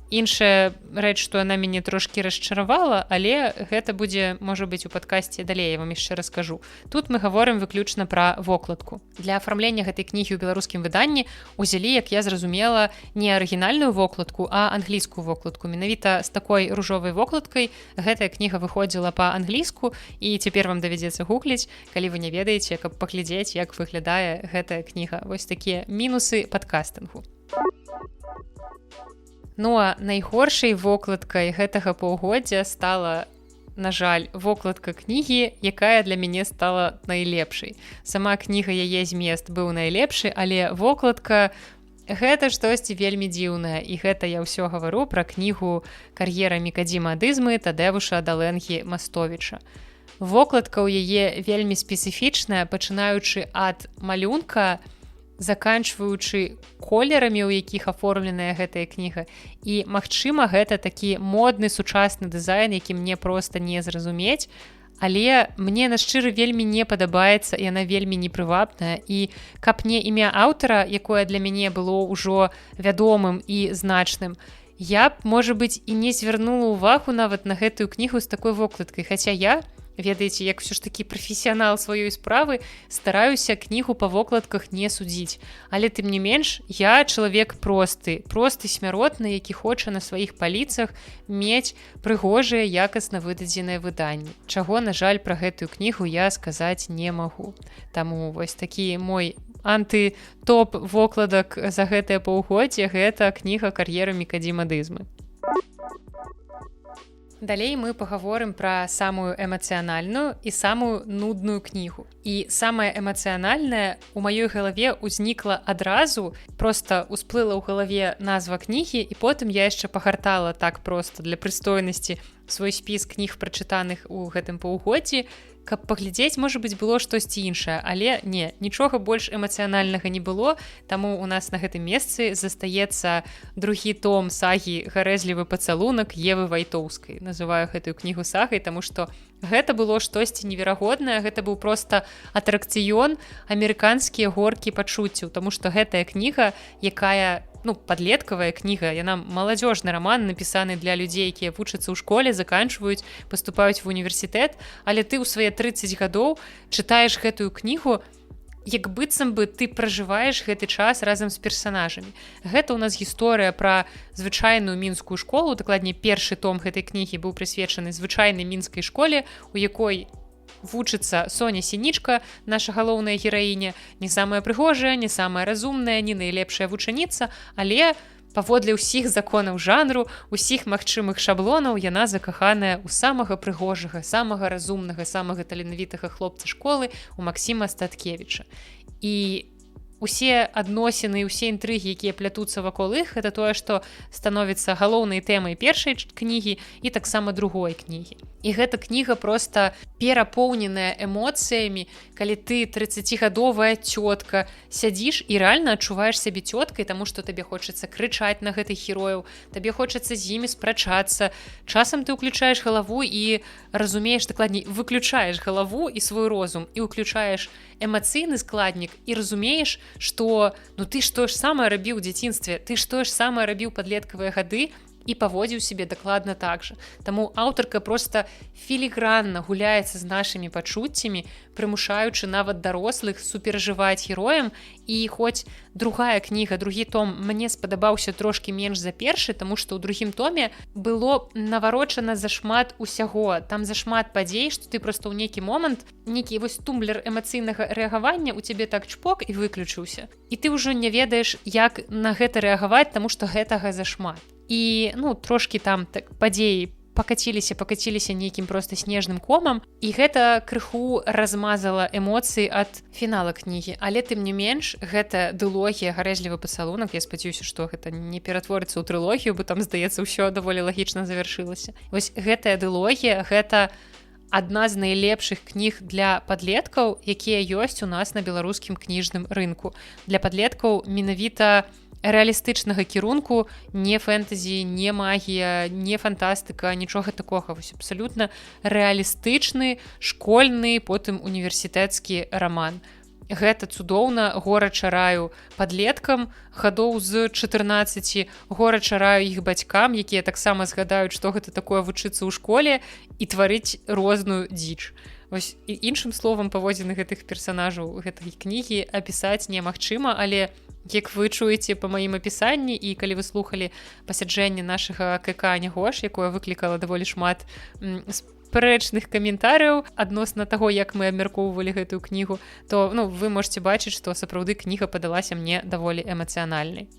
Іншая рэч, што яна мяне трошкі расчаравала, але гэта будзе, можа быць, у падкасці далей, я вам яшчэ раскажу. Тут мы гаворым выключна пра вокладку. Для афармлення гэтай кнігі ў беларускім выданні узялі, як я зразумела, не арыгінальную вокладку, а англійскую вокладку. Менавіта з такой ружовай вокладкай гэтая кніга выходзіла па-англійску, і цяпер вам давядзецца гугліць, калі вы не ведаеце, каб паглядзець, як выглядае гэтая кніга. Вось такія мінусы падкастынгу. Ну а найгоршай вокладкай гэтага паўгоддзя стала, на жаль, вокладка кнігі, якая для мяне стала найлепшай. Сама кніга, яе змест быў найлепшы, але вокладка гэта штосьці вельмі дзіўнае. І гэта я ўсё гавару пра кнігу «Кар'ера Мікадзіма Адызмы» Тадеуша Даленгі Мастовіча. Вокладка ў яе вельмі спецыфічная, пачынаючы ад малюнка, заканчваючы колерамі, у якіх аформленая гэтая кніга. І, магчыма, гэта такі модны сучасны дызайн, які мне проста не зразумець, але мне на шчыры вельмі не падабаецца, яна вельмі непрывабная, і каб не імя аўтара, якое для мяне было ўжо вядомым і значным, я б, можа быць, і не звярнула ўвагу нават на гэтую кнігу з такой вокладкай, хаця я, ведаеце, як ўсё ж такі прафесіянал сваёй справы, стараюся кнігу па вокладках не судзіць. Але тым не менш, я чалавек просты смяротны, які хоча на сваіх паліцах мець прыгожыя, якасна выдадзеныя выданні. Чаго, на жаль, пра гэтую кнігу я сказаць не магу. Таму вось такі мой анты-топ вокладак за гэтае паўгоддзе — гэта кніга «Кар'ера мікадзімадызмы». Далей мы пагаворым пра самую эмацыянальную і самую нудную кнігу. І самая эмацыянальная у маёй галаве ўзнікла адразу, проста ўсплыла ў галаве назва кнігі, і потым я яшчэ пагартала так проста для прыстойнасці свой спіс кніг, прачытаных у гэтым паўгоддзі, каб паглядзець, можа быць, было штосьці іншае, але не, нічога больш эмацыянальнага не было, таму у нас на гэтым месцы застаецца другі том сагі «Гарэзлівы пацалунак» Евы Вайтоўскай. Называю гэтую кнігу сагай, таму што гэта было штосьці неверагоднае, гэта быў проста атракцыён, амерыканскія горкі пачуццяў, таму што гэтая кніга, якая падлеткавая кніга, яна маладзёжны раман, напісаны для людзей, якія вучацца ў школе, заканчваюць, паступаюць в універсітэт, але ты ў свае 30 гадоў чытаеш гэтую кнігу, як быццам бы ты пражываеш гэты час разам з персанажамі. Гэта ў нас гісторыя пра звычайную мінскую школу, дакладней, першы том гэтай кнігі быў прысвечаны звычайнай мінскай школе, у якой вучыцца Соня Сінічка, наша галоўная гераіня, не самая прыгожая, не самая разумная, не найлепшая вучаніца, але паводле ўсіх законаў жанру, усіх магчымых шаблонаў, яна закаханая ў самага прыгожага, самага разумнага, самага таленавітага хлопца школы, у Максіма Статкевіча. І усе адносіны, усе інтрыгі, якія плятуцца вакол іх, гэта тое, што становіцца галоўнай тэмай першай кнігі і таксама другой кнігі. І гэта кніга проста перапоўненая эмоцыямі, калі ты 30гадовая цётка сядзіш і рэальна адчуваеш сябе цёткай, таму што табе хочацца крычаць на гэтых герояў, табе хочацца з імі спрачацца. Часам ты ўключаеш галаву і разумееш, дакладней, выключаеш галаву і свой розум, і ўключаеш эмацыйны складнік і разумееш, што ты ж тое ж самае рабіў у дзяцінстве, ты ж тое ж самае рабіў падлеткавыя гады, і паводзіў сябе дакладна так жа. Таму аўтарка проста філігранна гуляецца з нашымі пачуццямі, прымушаючы нават дарослых суперажываць героям. І хоць другая кніга, другі том мне спадабаўся трошкі менш за першы, таму што ў другім томе было наварочана зашмат усяго, там зашмат падзей, што ты проста ў нейкі момант, нейкі вось тумблер эмацыйнага рэагавання у цябе так чпок і выключыўся. І ты ўжо не ведаеш, як на гэта рэагаваць, таму што гэтага зашмат. І трошкі там падзеі пакаціліся нейкім проста снежным комам, і гэта крыху размазала эмоцыі ад фінала кнігі. Але тым не менш, гэта дылогія «Гарэзлівы пацалунак», я спадзяюся, што гэта не ператворыцца ў трылогію, бо там, здаецца, ўсё даволі лагічна завяршылася. Вось гэтая дылогія, гэта адна з найлепшых кніг для падлеткаў, якія ёсць у нас на беларускім кніжным рынку. Для падлеткаў менавіта рэалістычнага кірунку, не фэнтэзі, не магія, не фантастыка, нічога такога. Вось абсалютна рэалістычны, школьны, потым універсітэцкі раман. Гэта цудоўна, горача раю падлеткам гадоў з 14, горача раю іх бацькам, якія таксама згадаюць, што гэта такое вучыцца ў школе і тварыць розную дзіч. Вось, іншым словам, паводзіны гэтых персанажаў гэтай кнігі апісаць немагчыма, але як вы чуеце па маім апісанні, і калі вы слухалі пасяджэнне нашага КК Нягош, якое выклікала даволі шмат спрэчных каментарыяў адносна таго, як мы абмяркоўвалі гэтую кнігу, то вы можете бачыць, што сапраўды кніга падалася мне даволі эмацыянальнай.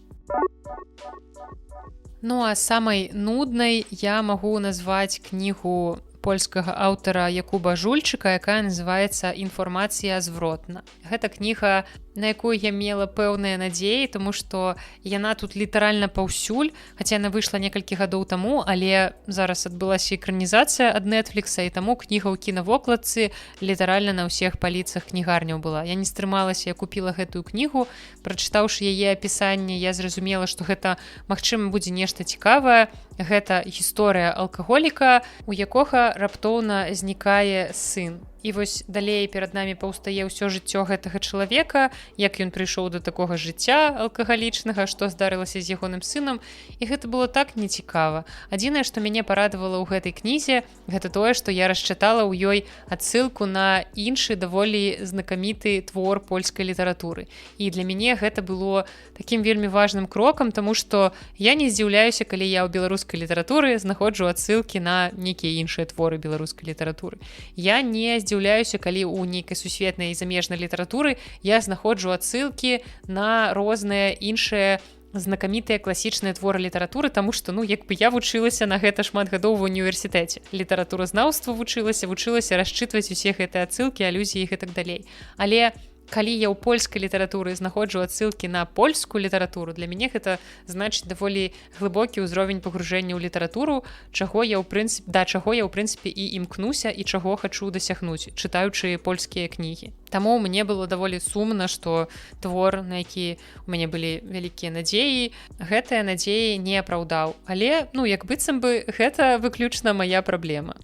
А самай нуднай я магу назваць кнігу польскага аўтара Якуба Жульчыка, якая называецца «Інфармацыя звротна». Гэта кніга на якую я мела пэўныя надзеі, тому што яна тут літаральна паўсюль, хаця яна выйшла некалькі гадоў таму, але зараз адбылася экранізацыя ад Netflix, і таму кніга ў кінавокладцы літаральна на ўсіх паліцах кнігарняў была. Я не стрымалася, я купіла гэтую кнігу, прачытаўшы яе апісанне, я зразумела, што гэта, магчыма, будзе нешта цікавае. Гэта гісторыя алкаголіка, у якога раптоўна знікае сын. І вось далей перад намі паўстае ўсё жыццё гэтага чалавека, як ён прыйшоў да такога жыцця алкагалічнага, што здарылася з ягоным сынам, і гэта было так нецікава. Адзінае, што мяне парадавала ў гэтай кнізе, гэта тое, што я расчытала ў ёй адсылку на іншы даволі знакаміты твор польскай літаратуры. І для мяне гэта было такім вельмі важным крокам, таму што я не здзіўляюся, калі я ў беларускай літаратуры знаходжу адсылкі на нейкія іншыя творы беларускай літаратуры. Я не здзіўляюся, калі ў нейкай сусветнай і замежнай літаратуры я знаходжу адсылкі на розныя іншыя знакамітыя класічныя творы літаратуры, таму што, як бы я вучылася на гэта шмат гадоў ва універсітэце. Літаратуразнаўства вучылася расчытваць усе гэтыя адсылкі, алюзіі і гэтак далей. Але калі я ў польскай літаратуры знаходжу адсылкі на польскую літаратуру, для мяне гэта значыць даволі глыбокі ўзровень пагружэння ў літаратуру, чаго я ў прынцыпе і імкнуся і чаго хачу дасягнуць, чытаючы польскія кнігі. Таму мне было даволі сумна, што твор, на які у мяне былі вялікія надзеі, гэтыя надзеі не апраўдаў. Але, як быццам бы, гэта выключна мая праблема.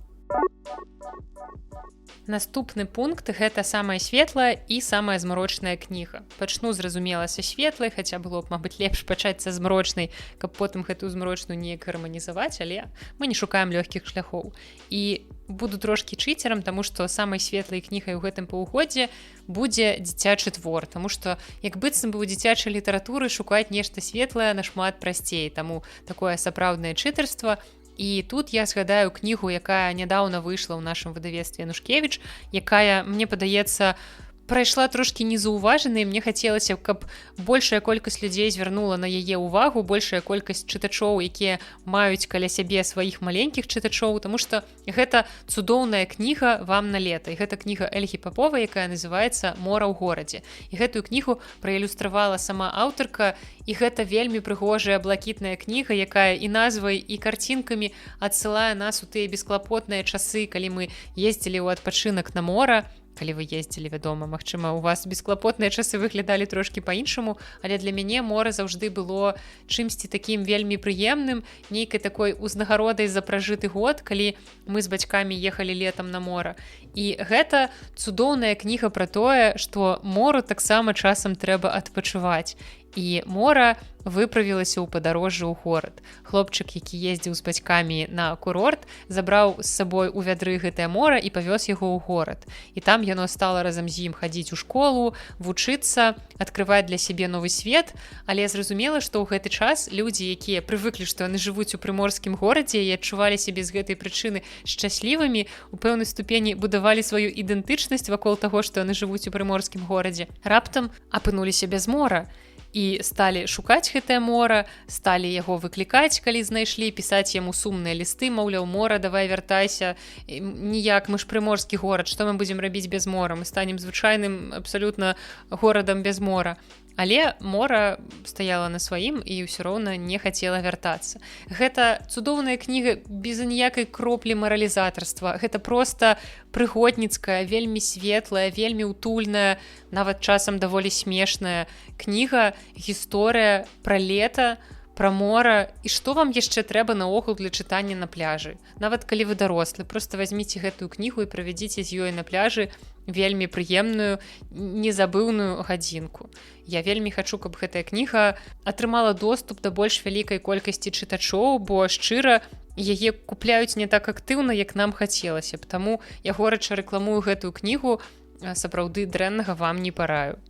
Наступны пункт — гэта самая светлая і самая змрочная кніга. Пачну, зразумела, са светлай, хаця было б, мабыць, лепш пачаць са змрочнай, каб потым гэтую змрочную неяк гарманізаваць, але мы не шукаем лёгкіх шляхоў. І буду трошкі чыцерам, таму што самай светлай кнігай у гэтым паўгоддзе будзе дзіцячы твор, таму што як быццам бы ў дзіцячай літаратуры шукаць нешта светлае нашмат прасцей, таму такое сапраўднае чытарства. І тут я згадаю кнігу, якая нядаўна выйшла ў нашым выдавецтве Янушкевіч, якая, мне падаецца, прайшла трошкі незаўважанай. Мне хацелася, каб большая колькасць людзей звярнула на яе ўвагу, большая колькасць чытачоў, якія маюць каля сябе сваіх маленькіх чытачоў, таму што гэта цудоўная кніга вам на лета. І гэта кніга Эльгі Паповай, якая называецца «Мора ў горадзе». І гэтую кнігу праілюстравала сама аўтарка, і гэта вельмі прыгожая блакітная кніга, якая і назвай, і карцінкамі адсылае нас у тыя бесклапотныя часы, калі мы ездзілі ў адпачынак на мора. Калі вы ездзілі, вядома, магчыма, у вас бесклапотныя часы выглядалі трошкі па-іншаму, але для мяне мора заўжды было чымсьці такім вельмі прыемным, нейкай такой узнагародай за пражыты год, калі мы з бацькамі ехалі летам на мора. І гэта цудоўная кніга пра тое, што мору таксама часам трэба адпачываць. І мора выправілася ў падарожжа ў горад. Хлопчык, які ездзіў з бацькамі на курорт, забраў з сабой у вядры гэтае мора і павёз яго ў горад. І там яно стала разам з ім хадзіць у школу, вучыцца, адкрываць для сябе новы свет. Але зразумела, што ў гэты час людзі, якія прывыклі, што яны жывуць у прыморскім горадзе і адчувалі сябе з гэтай прычыны шчаслівымі, у пэўнай ступені будавалі сваю ідэнтычнасць вакол таго, што яны жывуць у прыморскім горадзе, раптам апынуліся без мора. І сталі шукаць гэтае мора, сталі яго выклікаць, калі знайшлі, пісаць яму сумныя лісты, маўляў, мора, давай вяртайся, ніяк, мы ж прыморскі горад, што мы будзем рабіць без мора, мы станем звычайным абсалютна горадам без мора. Але мора стаяла на сваім і ўсё роўна не хацела вяртацца. Гэта цудоўная кніга без аніякай кроплі маралізатарства. Гэта проста прыгодніцкая, вельмі светлая, вельмі ўтульная, нават часам даволі смешная кніга, гісторыя пра лета, пра мора. І што вам яшчэ трэба наогул для чытання на пляжы? Нават калі вы дарослы, проста вазьміце гэтую кнігу і правядзіце з ёй на пляжы вельмі прыемную, незабыўную гадзінку. Я вельмі хачу, каб гэтая кніга атрымала доступ да больш вялікай колькасці чытачоў, бо шчыра яе купляюць не так актыўна, як нам хацелася б. Таму я горача рэкламую гэтую кнігу, сапраўды дрэннага вам не параю.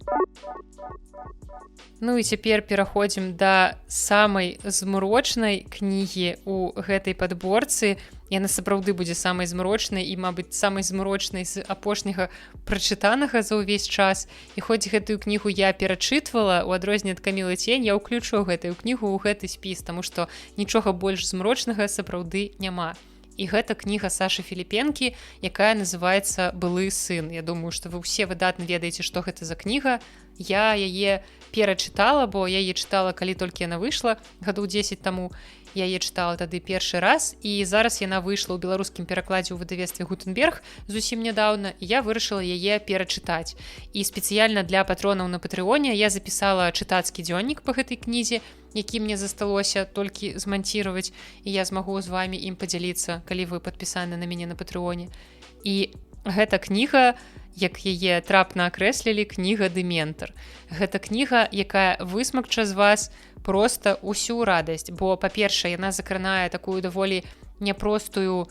Ну і цяпер пераходзім да самай змрочнай кнігі ў гэтай падборцы. Яна сапраўды будзе самай змрочнай і, мабыць, самай змрочнай з апошняга прачытанага за ўвесь час. І хоць гэтую кнігу я перачытвала, у адрозненне ад Камілы Цень, я ўключу гэтую кнігу ў гэты спіс, таму што нічога больш змрочнага сапраўды няма. І гэта кніга Сашы Філіпенкі, якая называецца «Былы сын». Я думаю, што вы ўсе выдатна ведаеце, што гэта за кніга. Я яе перачытала, бо я яе чытала, калі толькі яна выйшла гадоў 10 таму. Я яе чытала тады першы раз, і зараз яна выйшла ў беларускім перакладзе ў выдавецтве Гутенберг зусім нядаўна, і я вырашыла яе перачытаць. І спецыяльна для патронаў на Патрыоне я запісала чытацкі дзённік па гэтай кнізе, які мне засталося толькі зманціраваць, і я змагу з вамі ім падзяліцца, калі вы падпісаны на мяне на Патрыоне. І гэта кніга, як яе трапна акрэслілі, кніга «Дэментар». Гэта кніга, якая высмакча з вас проста усю радасць, бо, па-першае, яна закранае такую даволі няпростую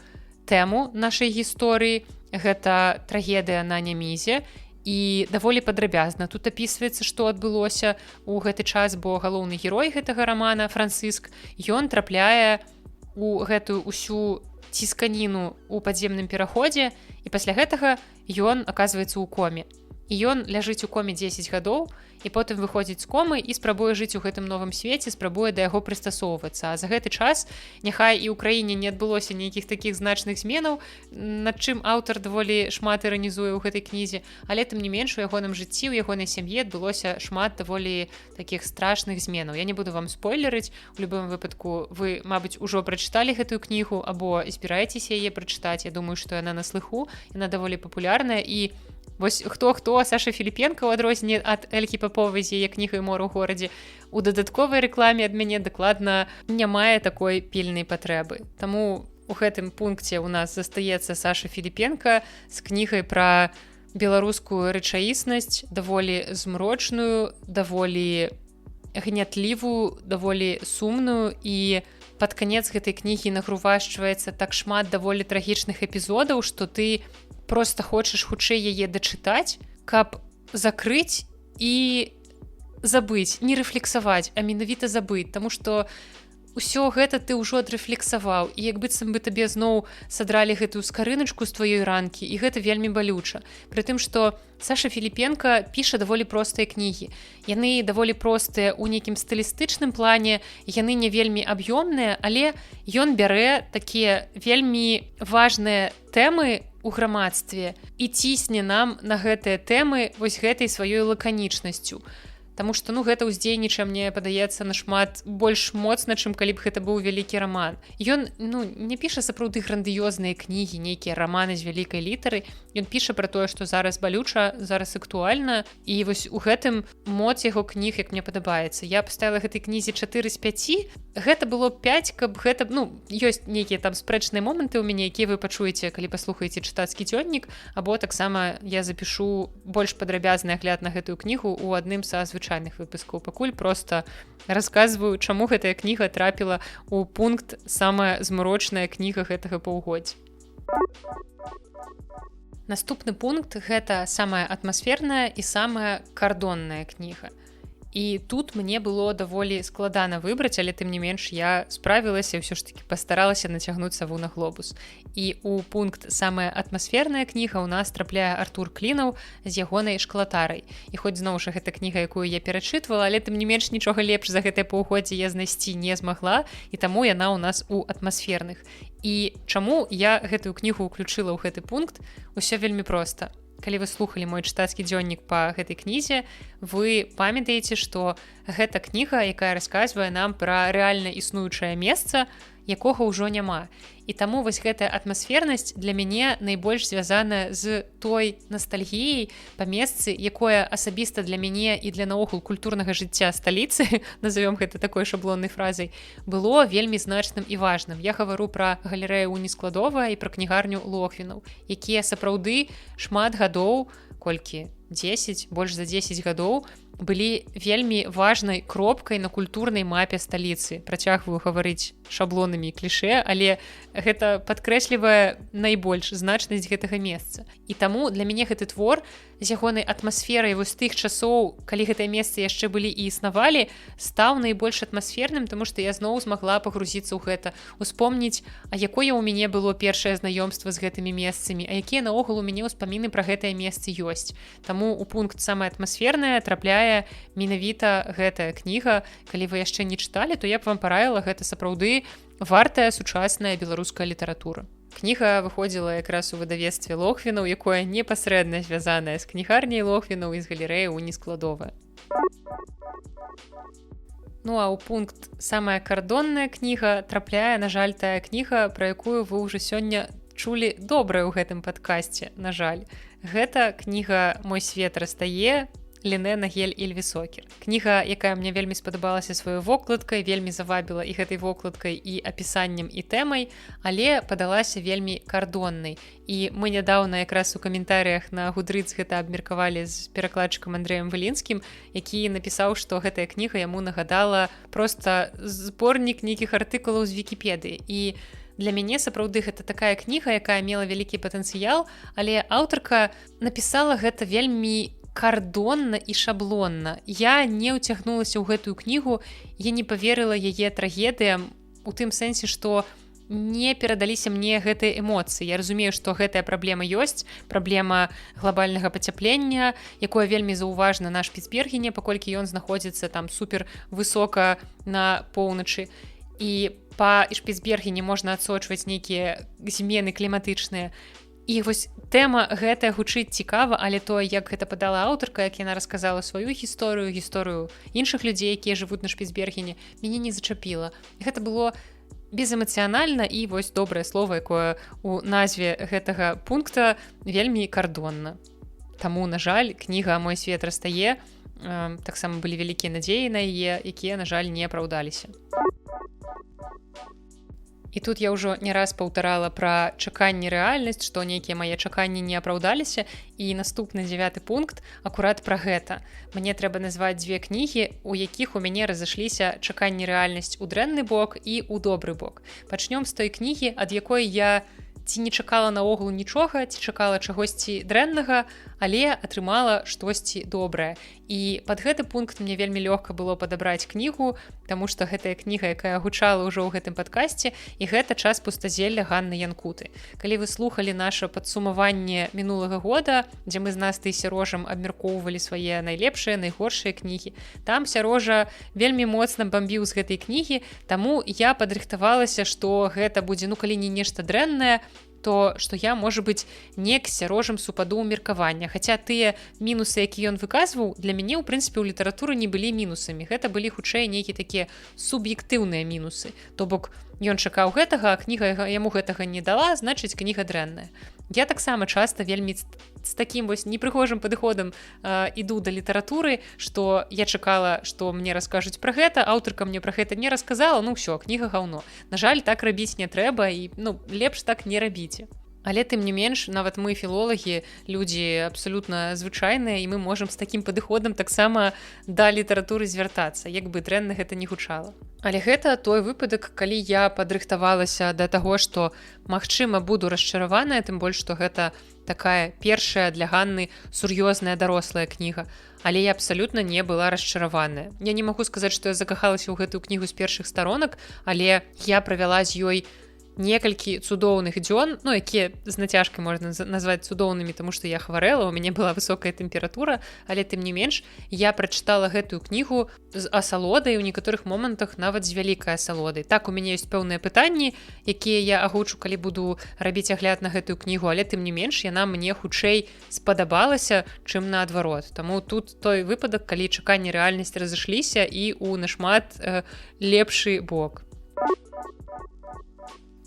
тэму нашай гісторыі. Гэта трагедыя на Нямізе, і даволі падрабязна. Тут апісваецца, што адбылося ў гэты час, бо галоўны герой гэтага рамана, Францыск, ён трапляе у гэтую ўсю цісканіну ў падземным пераходзе, і пасля гэтага ён аказваецца ў коме. І ён ляжыць у коме 10 гадоў, і потым выходзіць з комы і спрабуе жыць у гэтым новым свеце, спрабуе да яго прыстасоўвацца. А за гэты час, няхай і ў краіне не адбылося нейкіх такіх значных зменаў, над чым аўтар даволі шмат іранізуе ў гэтай кнізе, але тым не менш у ягоным жыцці, у ягонай сям'і адбылося шмат даволі такіх страшных зменаў. Я не буду вам спойлерыць, у любым выпадку вы, мабыць, ужо прачыталі гэтую кнігу або збіраецеся яе прачытаць. Я думаю, што яна на слыху, яна даволі папулярная, і вось хто-хто, Саша Філіпенка, у адрозненне ад Элькі Паповай з яе кнігай «Мор у горадзе», у дадатковай рэкламе ад мяне дакладна не мае такой пільнай патрэбы. Таму у гэтым пункце у нас застаецца Саша Філіпенка з кнігай пра беларускую рэчаіснасць, даволі змрочную, даволі гнятлівую, даволі сумную, і пад канец гэтай кнігі нагрувашчваецца так шмат даволі трагічных эпізодаў, што ты просто хочаш хутчэй яе дачытаць, каб закрыць і забыць, не рэфлексаваць, а менавіта забыць, таму што ўсё гэта ты ўжо адрэфлексаваў, і як быццам бы табе зноў садралі гэтую скарыначку з тваёй ранкі, і гэта вельмі балюча. Пры тым, што Саша Філіпенка піша даволі простыя кнігі. Яны даволі простыя ў нейкім стылістычным плане, яны не вельмі аб'ёмныя, але ён бярэ такія вельмі важныя тэмы у грамадстве і цісне нам на гэтыя тэмы вось гэтай сваёй лаканічнасцю. Таму што гэта ўздзейнічае, мне падаецца, нашмат больш моцна, чым калі б гэта быў вялікі раман. Ён не піша сапраўды грандыёзныя кнігі, нейкія раманы з вялікай літары. Ён піша пра тое, што зараз балюча, зараз актуальна, і вось у гэтым моц яго кніг, як мне падабаецца. Я паставіла гэтай кнізе 4 з 5. Гэта было 5, каб гэта, ёсць нейкія там спрэчныя моманты ў мяне, якія вы пачуеце, калі паслухаеце чытацкі дзённік, або таксама я запішу больш падрабязны агляд на гэтую кнігу ў адным са звычайных выпускаў. Пакуль просто расказваю, чаму гэтая кніга трапіла ў пункт самая змрочная кніга гэтага паўгоддзя. Наступны пункт — гэта самая атмасферная і самая кардонная кніга. І тут мне было даволі складана выбраць, але тым не менш я справілася, ўсё ж таки пастаралася нацягнуць саву на глобус. І у пункт самая атмасферная кніга ў нас трапляе Артур Клінаў з ягонай «Шклатарай». І хоць зноў жа гэта кніга, якую я перачытвала, але тым не менш нічога лепш за гэтае паўгоддзе я знайсці не змагла, і таму яна ў нас у атмасферных. І чаму я гэтую кнігу ўключыла ў гэты пункт? Усё вельмі проста. Калі вы слухалі мой чытацкі дзённік па гэтай кнізе, вы памятаеце, што гэта кніга, якая расказвае нам пра рэальна існуючае месца, якога ўжо няма. І таму вось гэтая атмасфернасць для мяне найбольш звязаная з той ностальгіяй па месцы, якое асабіста для мяне і для наогул культурнага жыцця сталіцы, назовём гэта такой шаблоннай фразай, было вельмі значным і важным. Я гавару пра галерэю Уні Складова і пра кнігарню Логвінаў, якія сапраўды шмат гадоў, колькі 10, больш за 10 гадоў, былі вельмі важнай кропкай на культурнай мапе сталіцы. Працягваю гаварыць шаблонамі і клішэ, але гэта падкрэслівае найбольш значнасць гэтага месца. І таму для мяне гэты твор з ягонай атмасферай вось тых часоў, калі гэтыя месцы яшчэ былі і існавалі, стаў найбольш атмасферным, таму што я зноў змагла пагрузіцца ў гэта, успомніць, а якое ў мяне было першае знаёмства з гэтымі месцамі, а якія наогул у мяне ўспаміны пра гэтыя месцы ёсць. Таму у пункт самая атмасферная трапляе менавіта гэтая кніга. Калі вы яшчэ не чыталі, то я б вам параіла, гэта сапраўды вартая сучасная беларуская літаратура. Кніга выходзіла якраз у выдавецтве Лохвінаў, якое непасрэдна звязанае з кнігарняй Лохвінаў і з галерэяй уні складовая. Ну а ў пункт «Самая кардонная кніга» трапляе, на жаль, тая кніга, пра якую вы ўжо сёння чулі добрае ў гэтым падкасці, на жаль. Гэта кніга «Мой свет растае» Лене Нагель Ільвісокер. Кніга, якая мне вельмі спадабалася сваёй вокладкай, вельмі завабіла і гэтай вокладкай, і апісаннем, і тэмай, але падалася вельмі кардоннай. І мы нядаўна якраз у каментарыях на Гудрыц гэта абмеркавалі з перакладчыкам Андрэем Вылінскім, які напісаў, што гэтая кніга яму нагадала проста зборнік нейкіх артыкулаў з Вікіпедыі. І для мяне сапраўды гэта такая кніга, якая мела вялікі патэнцыял, але аўтарка напісала гэта вельмі кардонна і шаблонна. Я не ўцягнулася ў гэтую кнігу, я не паверыла яе трагедыям у тым сэнсе, што не перадаліся мне гэтыя эмоцыі. Я разумею, што гэтая праблема ёсць, праблема глобальнага пацяплення, якое вельмі заўважна на Шпіцбергене, паколькі ён знаходзіцца там супер высока на поўначы. І па Шпіцбергене можна адсочваць нейкія змены кліматычныя. І вось тэма гэтая гучыць цікава, але тое, як гэта падала аўтарка, як яна расказала сваю гісторыю, гісторыю іншых людзей, якія жывуць на Шпіцбергене, мяне не зачапіла. Гэта было безэмацыянальна і вось добрае слова, якое у назве гэтага пункта вельмі кардонна. Таму, на жаль, кніга «Мой свет растае», таксама былі вялікія надзеі на яе, якія, на жаль, не апраўдаліся. І тут я ўжо не раз паўтарала пра чаканне рэальнасць, што нейкія мае чаканні не апраўдаліся, і наступны 9 пункт акурат пра гэта. Мне трэба назваць 2 кнігі, у якіх у мяне разышліся чаканне рэальнасць у дрэнны бок і ў добры бок. Пачнём з той кнігі, ад якой я ці не чакала наогул нічога, ці чакала чагосьці дрэннага, але атрымала штосьці добрае. І пад гэты пункт мне вельмі лёгка было падабраць кнігу, таму што гэтая кніга, якая гучала ўжо ў гэтым падкасці, і гэта «Час пустазелля» Ганны Янкуты. Калі вы слухалі наша падсумаванне мінулага года, дзе мы з Настай Сярожам абмяркоўвалі свае найлепшыя, найгоршыя кнігі, там Сярожа вельмі моцна бамбіў з гэтай кнігі, таму я падрыхтавалася, што гэта будзе, калі не нешта дрэннае, то што я, можа быць, не к Сярожам супаду ў меркавання. Хаця тыя мінусы, які ён выказваў, для мяне, у прынцыпе, ў літаратуры не былі мінусамі. Гэта былі, хутчэй, нейкія такія суб'ектыўныя мінусы. То бок, ён чакаў гэтага, а кніга яму гэтага не дала, значыць, кніга дрэнная. Я таксама часта вельмі з такім вось непрыгожым падыходам іду да літаратуры, што я чакала, што мне раскажуць пра гэта, аўтарка мне пра гэта не расказала, ўсё, кніга гаўно. На жаль, так рабіць не трэба і лепш так не рабіце. Але тым не менш, нават мы, філолагі, людзі абсалютна звычайныя, і мы можам з такім падыходам таксама да літаратуры звяртацца, як бы дрэнна гэта не гучала. Але гэта той выпадак, калі я падрыхтавалася да таго, што, магчыма, буду расчараваная, тым больш, што гэта такая першая для Ганны сур'ёзная дарослая кніга. Але я абсалютна не была расчараваная. Я не магу сказаць, што я закахалася ў гэтую кнігу з першых старонак, але я правяла з ёй некалькі цудоўных дзён, якія з нацяжкай можна назваць цудоўнымі, таму што я хварэла, у мяне была высокая тэмпература, але тым не менш я прачытала гэтую кнігу з асалодай, у некаторых момантах нават з вялікай асалодай. Так, у мяне ёсць пэўныя пытанні, якія я агучу, калі буду рабіць агляд на гэтую кнігу, але тым не менш яна мне хутчэй спадабалася, чым наадварот. Таму тут той выпадак, калі чаканне рэальнасць разышліся і ў нашмат лепшы бок.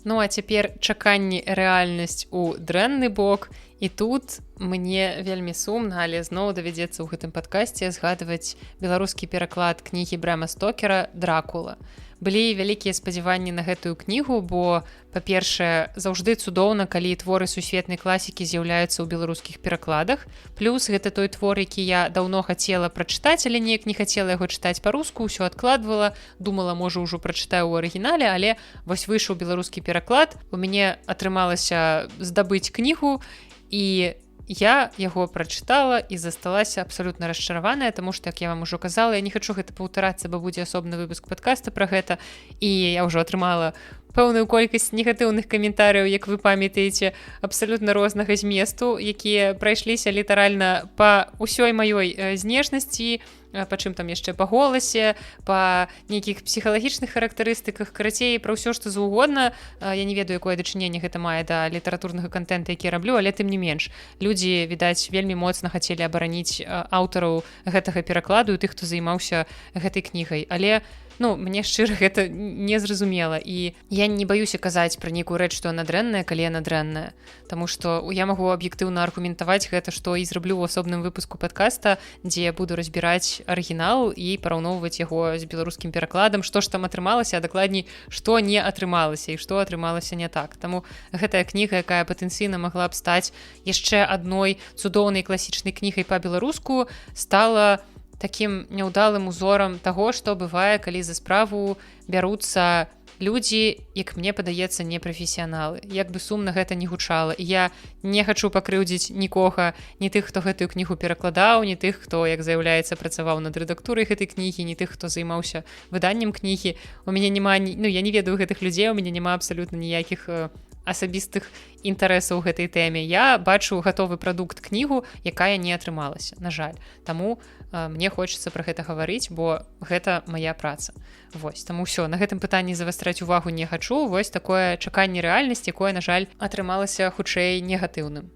А цяпер чаканні рэальнасць у дрэнны бок. І тут мне вельмі сумна, але зноў давядзецца ў гэтым падкасці згадваць беларускі пераклад кнігі Брэма Стокера «Дракула». Былі вялікія спадзяванні на гэтую кнігу, бо, па-першае, заўжды цудоўна, калі творы сусветнай класікі з'яўляюцца ў беларускіх перакладах. Плюс гэта той твор, які я даўно хацела прачытаць, але неяк не хацела яго чытаць па-руску, ўсё адкладвала, думала, можа, ўжо прачытаю ў арыгінале, але вось выйшаў беларускі пераклад, у мяне атрымалася здабыць кнігу, і я яго прачытала і засталася абсалютна расчараваная, таму што, як я вам ужо казала, я не хачу гэта паўтарацца, бо будзе асобны выпуск падкаста пра гэта, і я ўжо атрымала пэўную колькасць негатыўных каментарыяў, як вы памятаеце, абсалютна рознага зместу, якія прайшліся літаральна па ўсёй маёй знешнасці, па чым там яшчэ па голасе, па нейкіх псіхалагічных характарыстыках, карацей, пра ўсё што заўгодна. Я не ведаю, якое дачыненне гэта мае да літаратурнага контента, які раблю, але тым не менш людзі, відаць, вельмі моцна хацелі абараніць аўтараў гэтага перакладу і тых, хто займаўся гэтай кнігай, але мне шчыра гэта незразумела, і я не баюся казаць пра нейкую рэч, што яна дрэнная, калі яна дрэнная, таму што я магу аб'ектыўна аргументаваць гэта, што і зраблю ў асобным выпуску падкаста, дзе буду разбіраць арыгінал і параўноўваць яго з беларускім перакладам, што ж там атрымалася, а дакладней, што не атрымалася і што атрымалася не так. Таму гэтая кніга, якая патэнцыйна магла б стаць яшчэ адной цудоўнай класічнай кнігай па-беларуску, стала такім няўдалым узорам таго, што бывае, калі за справу бяруцца людзі, як мне падаецца, непрафесіяналы. Як бы сумна гэта не гучала. І я не хачу пакрыўдзіць нікога, ні тых, хто гэтую кнігу перакладаў, ні тых, хто, як заяўляецца, працаваў над рэдактурай гэтай кнігі, ні тых, хто займаўся выданнем кнігі. У мяне няма, я не ведаю гэтых людзей, у мяне няма абсалютна ніякіх асабістых інтарэсаў у гэтай тэме. Я бачу гатовы прадукт кнігу, якая не атрымалася, на жаль. Таму мне хочацца пра гэта гаварыць, бо гэта мая праца. Вось, таму ўсё, на гэтым пытанні завастраць увагу не хачу. Вось такое чаканне рэальнасці, якое, на жаль, атрымалася хутчэй негатыўным.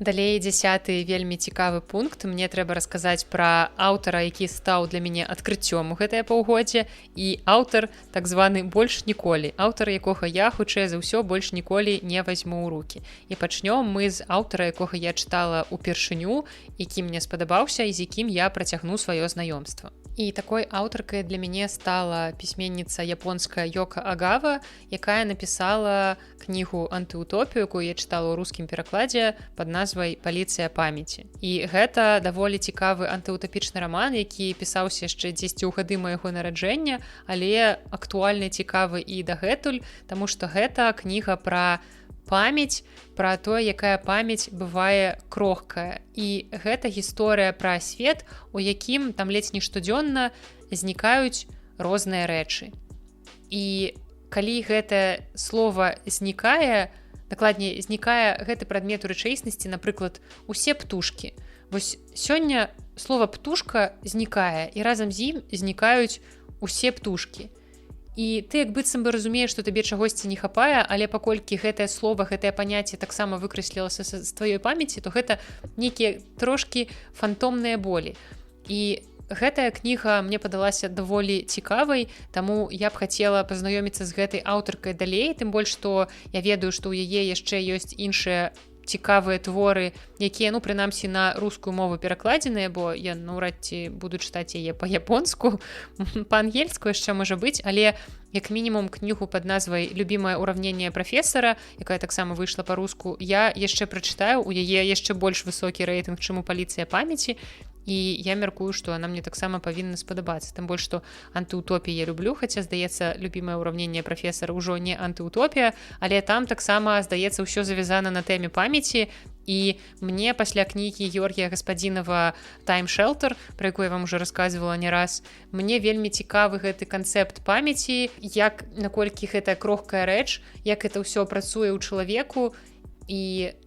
Далей 10-й вельмі цікавы пункт. Мне трэба расказаць пра аўтара, які стаў для мяне адкрыццём у гэтае паўгоддзе, і аўтар так званы больш ніколі, аўтар, якога я хутчэй за ўсё больш ніколі не вазьму ў рукі. І пачнём мы з аўтара, якога я чытала ўпершыню, які мне спадабаўся і з якім я працягну сваё знаёмства. І такой аўтаркай для мяне стала пісьменніца японская Йока Агава, якая напісала кнігу «Антыутопію», якую я чытала ў рускім перакладзе пад назвай «Паліцыя памяці». І гэта даволі цікавы антыутапічны раман, які пісаўся яшчэ дзесьці ў гады майго нараджэння, але актуальны, цікавы і дагэтуль, таму што гэта кніга пра памяць, пра тое, якая памяць бывае крохкая. І гэта гісторыя пра свет, у якім там ледзь не штодзённа знікаюць розныя рэчы. І калі гэтае слова знікае, дакладней, знікае гэты прадмет у рэчаіснасці, напрыклад, усе птушкі. Вось сёння слова птушка знікае, і разам з ім знікаюць усе птушкі. І ты як быццам бы разумееш, што табе чагосьці не хапае, але паколькі гэтае слова, гэтае паняцце таксама выкрэслілася з тваёй памяці, то гэта нейкія трошкі фантомныя болі. І гэтая кніга мне падалася даволі цікавай, таму я б хацела пазнаёміцца з гэтай аўтаркай далей, тым больш, што я ведаю, што ў яе яшчэ ёсць іншыя цікавыя творы, якія, прынамсі, на рускую мову перакладзеныя, бо я наўрад ці буду чытаць яе па-японску, па-ангельску яшчэ можа быць, але як мінімум кнігу пад назвай «Любімае ўраўненне прафесара», якая таксама выйшла па-руску, я яшчэ прачытаю, у яе яшчэ больш высокі рэйтынг, чым у «Паліцыя памяці», і я мяркую, што она мне таксама павінна спадабацца. Тым больш, што антыутопіі я люблю, хаця, здаецца, «Любімае ўраўненне прафесара» ўжо не антыутопія, але там таксама, здаецца, ўсё завязана на тэме памяці. І мне пасля кнігі Георгія Гаспадзінава «Time Shelter», пра якую я вам уже расказвала не раз, мне вельмі цікавы гэты канцэпт памяці, як, наколькі гэта крохкая рэч, як гэта ўсё працуе ў чалавеку. І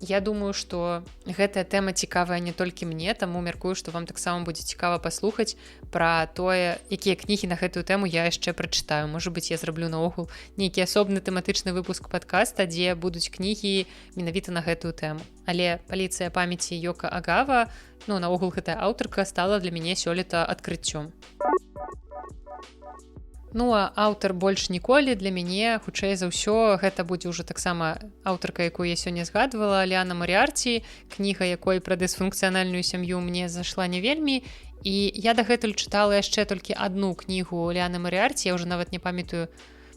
я думаю, што гэтая тэма цікавая не толькі мне, таму мяркую, што вам таксама будзе цікава паслухаць пра тое, якія кнігі на гэтую тэму я яшчэ прачытаю. Можа быць, я зраблю наогул нейкі асобны тэматычны выпуск падкаста, дзе будуць кнігі менавіта на гэтую тэму. Але «Паліцыя памяці» Йока Агава, наогул гэтая аўтарка стала для мяне сёлета адкрыццём. А аўтар больш ніколі для мяне, хутчэй за ўсё, гэта будзе ўжо таксама аўтарка, якую я сёння згадвала, Ліана Марыарці, кніга якой пра дысфункцыянальную сям'ю мне зайшла не вельмі. І я дагэтуль чытала яшчэ толькі адну кнігу Ліаны Марыарці, я ўжо нават не памятаю,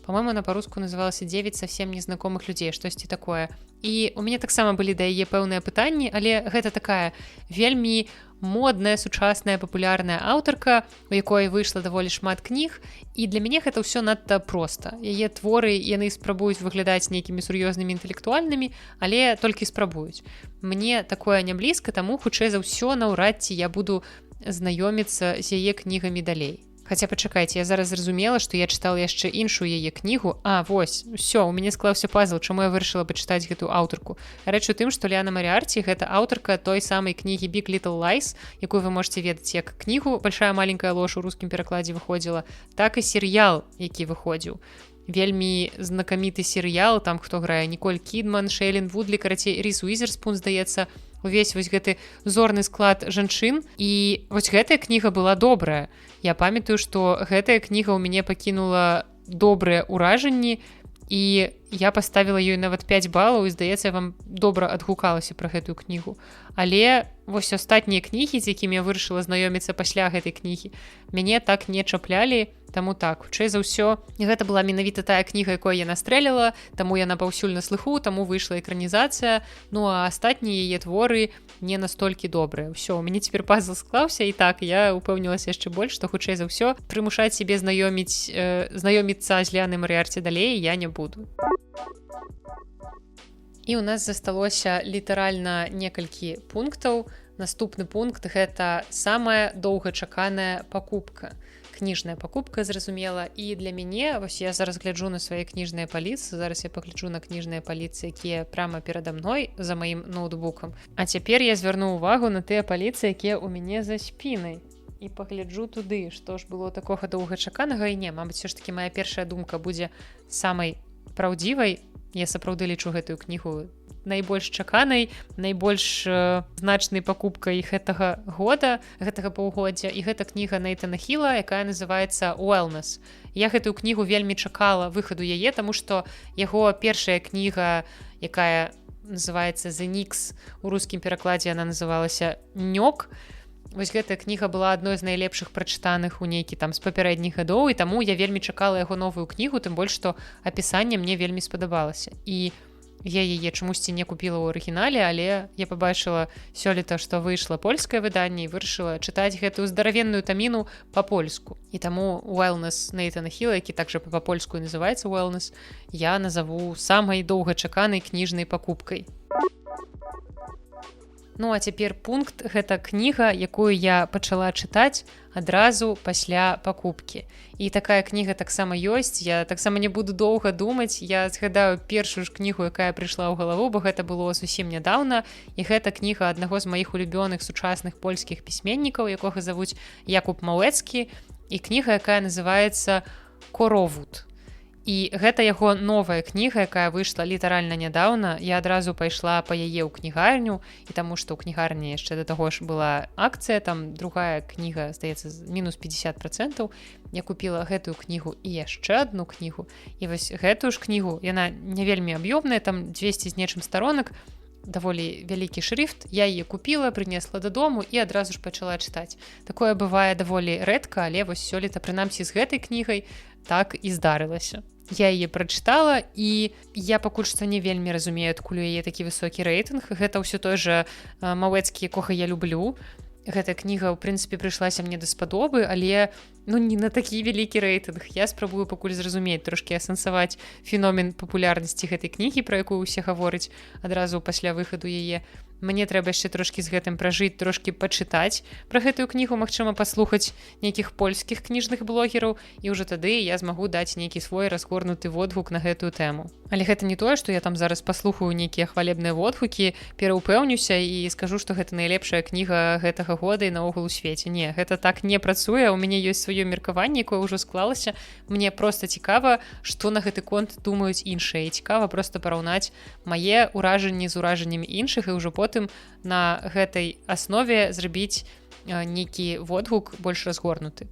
по-моему, она па-руску называлася «9 совсем незнакомых людзей», штосьці такое. І у мяне таксама былі да яе пэўныя пытанні, але гэта такая вельмі модная, сучасная, папулярная аўтарка, у якой выйшла даволі шмат кніг, і для мяне гэта ўсё надта проста. Яе творы, яны спрабуюць выглядаць нейкімі сур'ёзнымі інтэлектуальнымі, але толькі спрабуюць. Мне такое не блізка, таму хутчэй за ўсё наўрад ці я буду знаёміцца з яе кнігамі далей. Хаця пачакайце, я зараз зразумела, што я чытала яшчэ іншую яе кнігу. Вось, усё, у мяне склаўся пазл, чаму я вырашыла пачытаць гэтую аўтарку. Рэч у тым, што Ліана Марыарці гэта аўтарка той самай кнігі Big Little Lies, якую вы можете ведаць як кнігу «Большая маленькая ложь» у рускім перакладзе выходзіла, так і серыял, які выходзіў. Вельмі знакаміты серыял, там хто грае Ніколь Кідман, Шэйлін Вудлі, карацей, Ріс Уізерспун, здаецца, увесь вось гэты зорны склад жанчын, і вось гэтая кніга была добрая. Я памятаю, што гэтая кніга ў мяне пакінула добрыя ўражанні, і я паставіла ёй нават 5 балаў, і, здаецца, я вам добра адгукалася пра гэтую кнігу. Але вось астатнія кнігі, з якімі я вырашыла знаёміцца пасля гэтай кнігі, мяне так не чаплялі, таму так, хутчэй за ўсё, гэта была менавіта тая кніга, якой я настрэліла, таму яна паўсюль на слыху, таму выйшла экранізацыя, ну а астатнія яе творы не настолькі добрыя. Усё, у мяне цяпер пазл склаўся, і так, я упэўнілася яшчэ больш, што хутчэй за ўсё прымушаць сябе знаёміцца з Ліанай Марыарці далей я не буду. І ў нас засталося літаральна некалькі пунктаў. Наступны пункт – гэта самая доўгачаканая пакупка. Кніжная пакупка, зразумела. І для мяне, вось я зараз гляджу на свае кніжныя паліцы, зараз я пагляджу на кніжныя паліцы, якія прямо перада мной за маім ноутбукам. А цяпер я звярну ўвагу на тыя паліцы, якія ў мяне за спінай. І пагляджу туды, што ж было такога доўгачаканага, і не, мабыць, все ж таки моя першая думка будзе самай праўдзівай. Я сапраўды лічу гэтую кнігу найбольш чаканай, найбольш значнай пакупкай гэтага года, гэтага паўгоддзя, і гэта кніга Нейтана Хіла, якая называецца «Wellness». Я гэтую кнігу вельмі чакала выхаду яе, таму што яго першая кніга, якая называецца «The Nix», у рускім перакладзе яна называлася «Нёк». Вось гэтая кніга была адной з найлепшых прачытаных у нейкі там з папярэдніх гадоў, і таму я вельмі чакала яго новую кнігу, тым больш, што апісанне мне вельмі спадабалася. І я яе чамусьці не купіла ў арыгінале, але я пабачыла сёлета, што выйшла польскае выданне і вырашыла чытаць гэтую здаравенную таміну па-польску. І таму «Wellness» Нейтана Хіла, які также па-польску і называецца «Wellness», я назову самай доўгачаканай кніжнай пакупкай. Ну а цяпер пункт, гэта кніга, якую я пачала чытаць адразу пасля пакупкі. І такая кніга таксама ёсць, я таксама не буду доўга думаць, я згадаю першую ж кнігу, якая прыйшла ў галаву, бо гэта было зусім нядаўна, і гэта кніга аднаго з маіх улюбёных сучасных польскіх пісьменнікаў, якога завуць Якуб Мałecki, і кніга, якая называецца «Коровуд». І гэта яго новая кніга, якая выйшла літаральна нядаўна. Я адразу пайшла па яе ў кнігарню, і таму што ў кнігарні яшчэ да таго ж была акцыя, там другая кніга, здаецца, мінус 50%. Я купіла гэтую кнігу і яшчэ адну кнігу. І вось гэтую ж кнігу, яна не вельмі аб'ёмная, там 200 з нечым старонак, даволі вялікі шрифт. Я яе купіла, прынесла дадому і адразу ж пачала чытаць. Такое бывае даволі рэдка, але вось сёлета, прынамсі з гэтай кнігай, так і здарылася. Я яе прачытала, і я пакуль што не вельмі разумею, адкуль у яе такі высокі рэйтынг. Гэта ўсё той жа Мałecki, якога я люблю. Гэтая кніга, ў прынцыпе, прыйшлася мне даспадобы, але не на такі вялікі рэйтынг. Я спрабую пакуль зразумець, трошкі асэнсаваць феномен папулярнасці гэтай кнігі, пра якую ўсе гавораць адразу пасля выхаду яе. Мне трэба яшчэ трошкі з гэтым пражыць, трошкі пачытаць пра гэтую кнігу, магчыма, паслухаць нейкіх польскіх кніжных блогераў, і ўжо тады я змагу даць нейкі свой разгорнуты водгук на гэтую тэму. Але гэта не тое, што я там зараз паслухаю нейкія хвалебныя водгукі, пераўпэўнюся і скажу, што гэта найлепшая кніга гэтага года і наогул у свеце. Не, гэта так не працуе, у мяне ёсць сваё меркаванне, якое ўжо склалася. Мне проста цікава, што на гэты конт думаюць іншыя, і цікава проста параўнаць мае ўражанні з ўражаннямі іншых, і ўжо потым на гэтай аснове зрабіць нейкі водгук больш разгорнуты.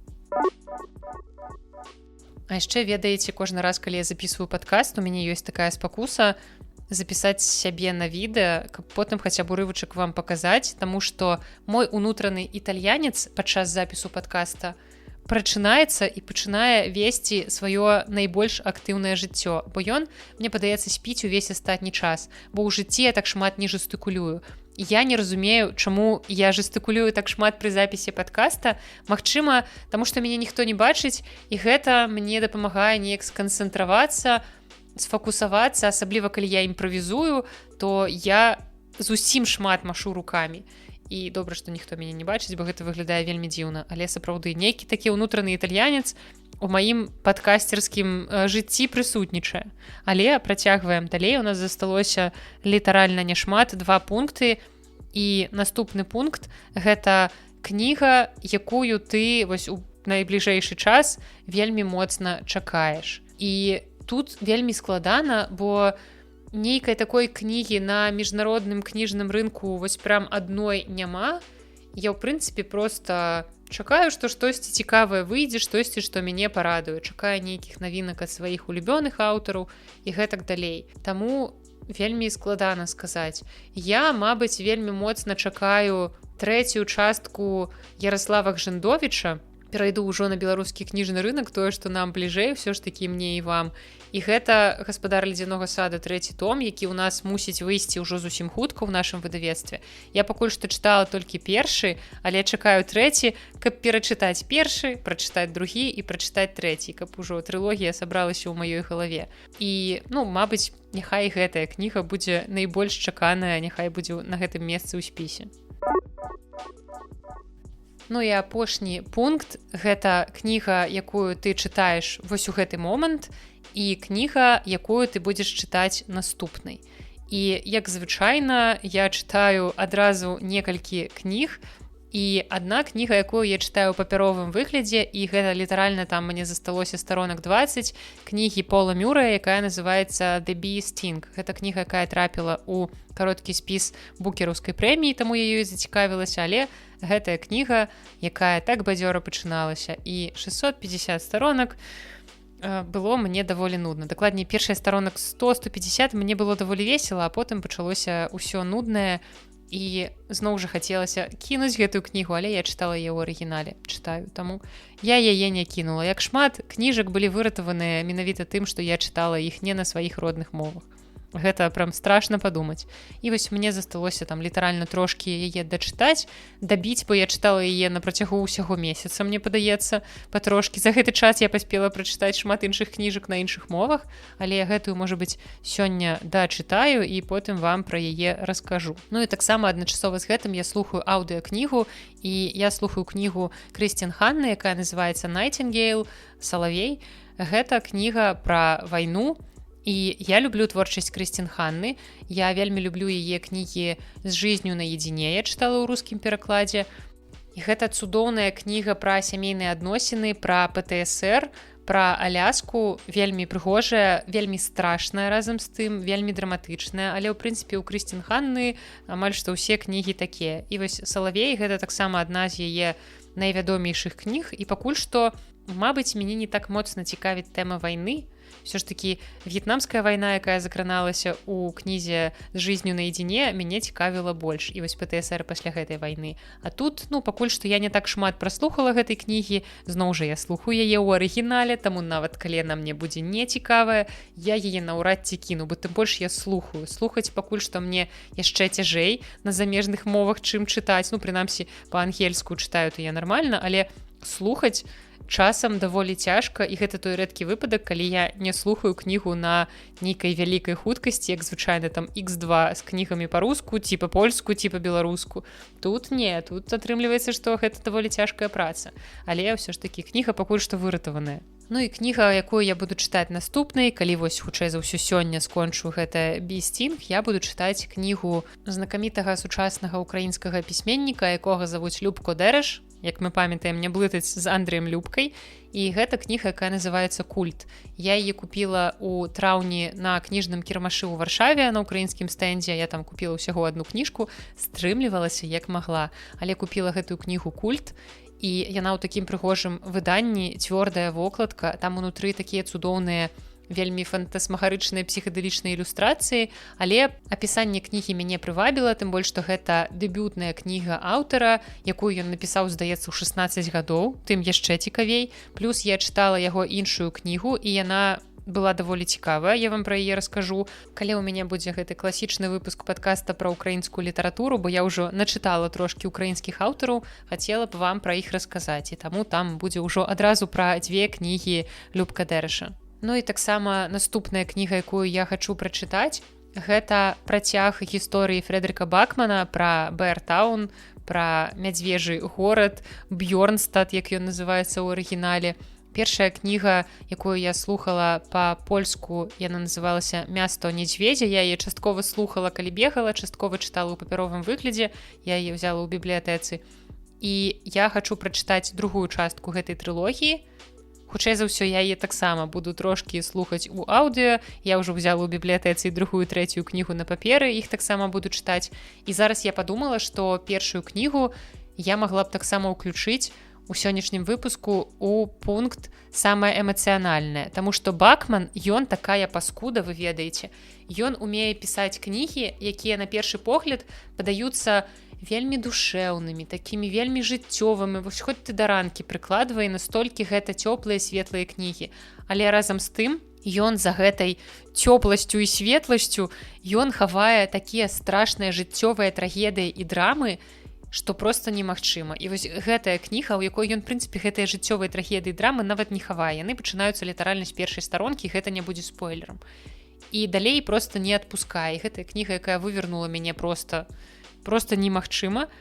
А яшчэ, ведаеце, кожны раз, калі я записываю падкаст, у мяне ёсць такая спакуса запісаць сябе на відэа, каб потым хаця б урывачак вам паказаць, таму што мой унутраны італьянец падчас запісу падкаста прачынаецца і пачынае весці сваё найбольш актыўнае жыццё, бо ён, мне падаецца, спіць увесь астатні час, бо ў жыцці я так шмат не жестыкулюю. Я не разумею, чаму я жестыкулюю так шмат пры запісе падкаста. Магчыма, таму што мяне ніхто не бачыць, і гэта мне дапамагае неяк сканцэнтравацца, сфокусавацца, асабліва калі я імправізую, то я зусім шмат машу рукамі. і добра, што ніхто мяне не бачыць, бо гэта выглядае вельмі дзіўна, але сапраўды нейкі такі ўнутраны італьянец у маім падкасцерскім жыцці прысутнічае. Але працягваем далей, у нас засталося літаральна няшмат, 2 пункты, і наступны пункт гэта кніга, якую ты вось у найбліжэйшы час вельмі моцна чакаеш. І тут вельмі складана, бо нейкай такой кнігі на міжнародным кніжным рынку вось прям адной няма. Я, ў прынцыпе, проста чакаю, што штосьці цікавае выйдзе, штосьці, што мяне парадуе. Чакаю нейкіх навінак ад сваіх улюбёных аўтараў і гэтак далей. Таму вельмі складана сказаць. Я, мабыць, вельмі моцна чакаю 3-ю частку Ярослава Гжэндовіча. Перайду ўжо на беларускі кніжны рынок, тое, што нам бліжэй, ўсё ж такі мне і вам. І гэта «Гаспадар ледзянога сада», 3-й том, які ў нас мусіць выйсці ўжо зусім хутка ў нашым выдавецтве. Я пакуль што чытала толькі першы, але чакаю 3-й, каб перачытаць першы, прачытаць другі і прачытаць 3-й, каб ужо трылогія сабралася ў маёй галаве. І, мабыць, няхай гэтая кніга будзе найбольш чаканая, няхай будзе на гэтым месцы ў спісе. Ну і апошні пункт – гэта кніга, якую ты чытаеш вось у гэты момант, і кніга, якую ты будзеш чытаць наступнай. І, як звычайна, я чытаю адразу некалькі кніг, і адна кніга, якую я чытаю ў папяровым выглядзе, і гэта літаральна там мне засталося старонак 20, кнігі Пола Мюррэя, якая называецца «The Bee Sting». Гэта кніга, якая трапіла ў кароткі спіс букераўскай прэміі, таму я ёй зацікавілася, але гэтая кніга, якая так бадзёра пачыналася, і 650 старонак было мне даволі нудна. Дакладней, першыя старонак 100-150 мне было даволі весела, а потым пачалося ўсё нуднае, і зноў жа хацелася кінуць гэтую кнігу, але я чытала яе ў арыгінале, чытаю, таму я яе не кінула. Як шмат кніжак былі выратаваныя менавіта тым, што я чытала іх не на сваіх родных мовах. Гэта прям страшна падумаць. І вось мне засталося там літаральна трошкі яе дачытаць, дабіць, бо я чытала яе на працягу ўсяго месяца, мне падаецца, патрошкі. За гэты час я паспела прачытаць шмат іншых кніжак на іншых мовах, але я гэтую, можа быць, сёння дачытаю і потым вам пра яе раскажу. Ну і таксама адначасова з гэтым я слухаю аўдыакнігу, і я слухаю кнігу Крысцін Ханны, якая называецца «Найтингейл», «Салавей». Гэта кніга пра вайну. І я люблю творчасць Крысцін Ханны, я вельмі люблю яе кнігі «З жизнью наедине», я чытала ў рускім перакладзе. І гэта цудоўная кніга пра сямейныя адносіны, пра ПТСР, пра Аляску, вельмі прыгожая, вельмі страшная разам з тым, вельмі драматычная, але ў прынцыпе у Крысцін Ханны амаль што ўсе кнігі такія. І вось «Салавей» гэта таксама адна з яе найвядомейшых кніг, і пакуль што, мабыць, мяне не так моцна цікавіць тэма вайны. Все ж таки в'етнамская вайна, якая закраналася ў кнізе «З жизнью наедине», мяне цікавіла больш, і вось ПТСР пасля гэтай вайны. А тут, пакуль што я не так шмат праслухала гэтай кнігі, зноў жа я слухаю яе ў арыгінале, таму нават калі яна мне будзе нецікавая, я яе наўрад ці кіну, бо тым больш я слухаю. Слухаць пакуль што мне яшчэ цяжэй на замежных мовах, чым чытаць. Прынамсі, па-ангельску чытаю то я нармальна, але слухаць часам даволі цяжка, і гэта той рэдкі выпадак, калі я не слухаю кнігу на нейкай вялікай хуткасці, як звычайна там X2 з кнігамі па-руску, ці па-польску, ці па-беларуску. Тут не, тут атрымліваецца, што гэта даволі цяжкая праца. Але ўсё ж такі кніга пакуль што выратаваная. Ну і кніга, якую я буду чытаць наступнай, калі вось хутчэй за ўсё сёння скончу гэта «Bee Sting», я буду чытаць кнігу знакамітага сучаснага украінскага пісьменніка, якога завуць Любко Дэрэш, як мы памятаем, не блытаць з Андрыем Любкай. І гэта кніга, якая называецца «Культ». Я яе купіла ў траўні на кніжным кірмашы ў Варшаве, на украінскім стэндзе. Я там купіла ўсяго адну кніжку, стрымлівалася як магла, але купіла гэтую кнігу «Культ». І яна ў такім прыгожым выданні, цвёрдая вокладка, там унутры такія цудоўныя, вельмі фантасмагарычныя псіхадэлічныя ілюстрацыі, але апісанне кнігі мяне прывабіла, тым больш, што гэта дэбютная кніга аўтара, якую ён напісаў, здаецца, у 16 гадоў, тым яшчэ цікавей. Плюс я чытала яго іншую кнігу, і яна была даволі цікавая, я вам пра яе раскажу, калі ў мяне будзе гэты класічны выпуск падкаста пра украінскую літаратуру, бо я ўжо начытала трошкі украінскіх аўтараў, хацела б вам пра іх расказаць, і таму там будзе ўжо адразу пра 2 кнігі Любка Дэрэша. Ну і таксама наступная кніга, якую я хачу прачытаць, гэта працяг гісторыі Фрэдэрыка Бакмана пра Бэартаун, пра мядзвежы горад Бьорнстад, як ён называецца ў арыгінале. Першая кніга, якую я слухала па-польску, яна называлася «Място нядзведзя». Я яе часткова слухала, калі бегала, часткова чытала ў папяровым выглядзе. Я яе ўзяла ў бібліятэцы. І я хачу прачытаць другую частку гэтай трылогіі. Хутчэй за ўсё, я яе таксама буду трошкі слухаць у аўдыё. Я ўжо ўзяла ў бібліятэцы другую, трэцюю кнігу на паперы, іх таксама буду чытаць. І зараз я падумала, што першую кнігу я магла б таксама ўключыць у сённяшнім выпуску у пункт самае эмацыянальнае, таму што Бакман, ён такая паскуда, вы ведаеце. Ён умее пісаць кнігі, якія на першы погляд падаюцца вельмі душэўнымі, такімі вельмі жыццёвымі, вось хоць ты да ранкі прыкладвай, настолькі гэта цёплыя светлыя кнігі. Але разам з тым, ён за гэтай цёпласцю і светласцю, ён хавае такія страшныя жыццёвыя трагедыі і драмы, што проста немагчыма. І вось гэтая кніга, у якой ён, прынцыпе, гэтыя жыццёвыя трагедыі драмы нават не хавае. Яны пачынаюцца літаральна з першай старонкі, гэта не будзе спойлерам. І далей проста не адпускае. Гэтая кніга, якая вывернула мяне проста немагчыма.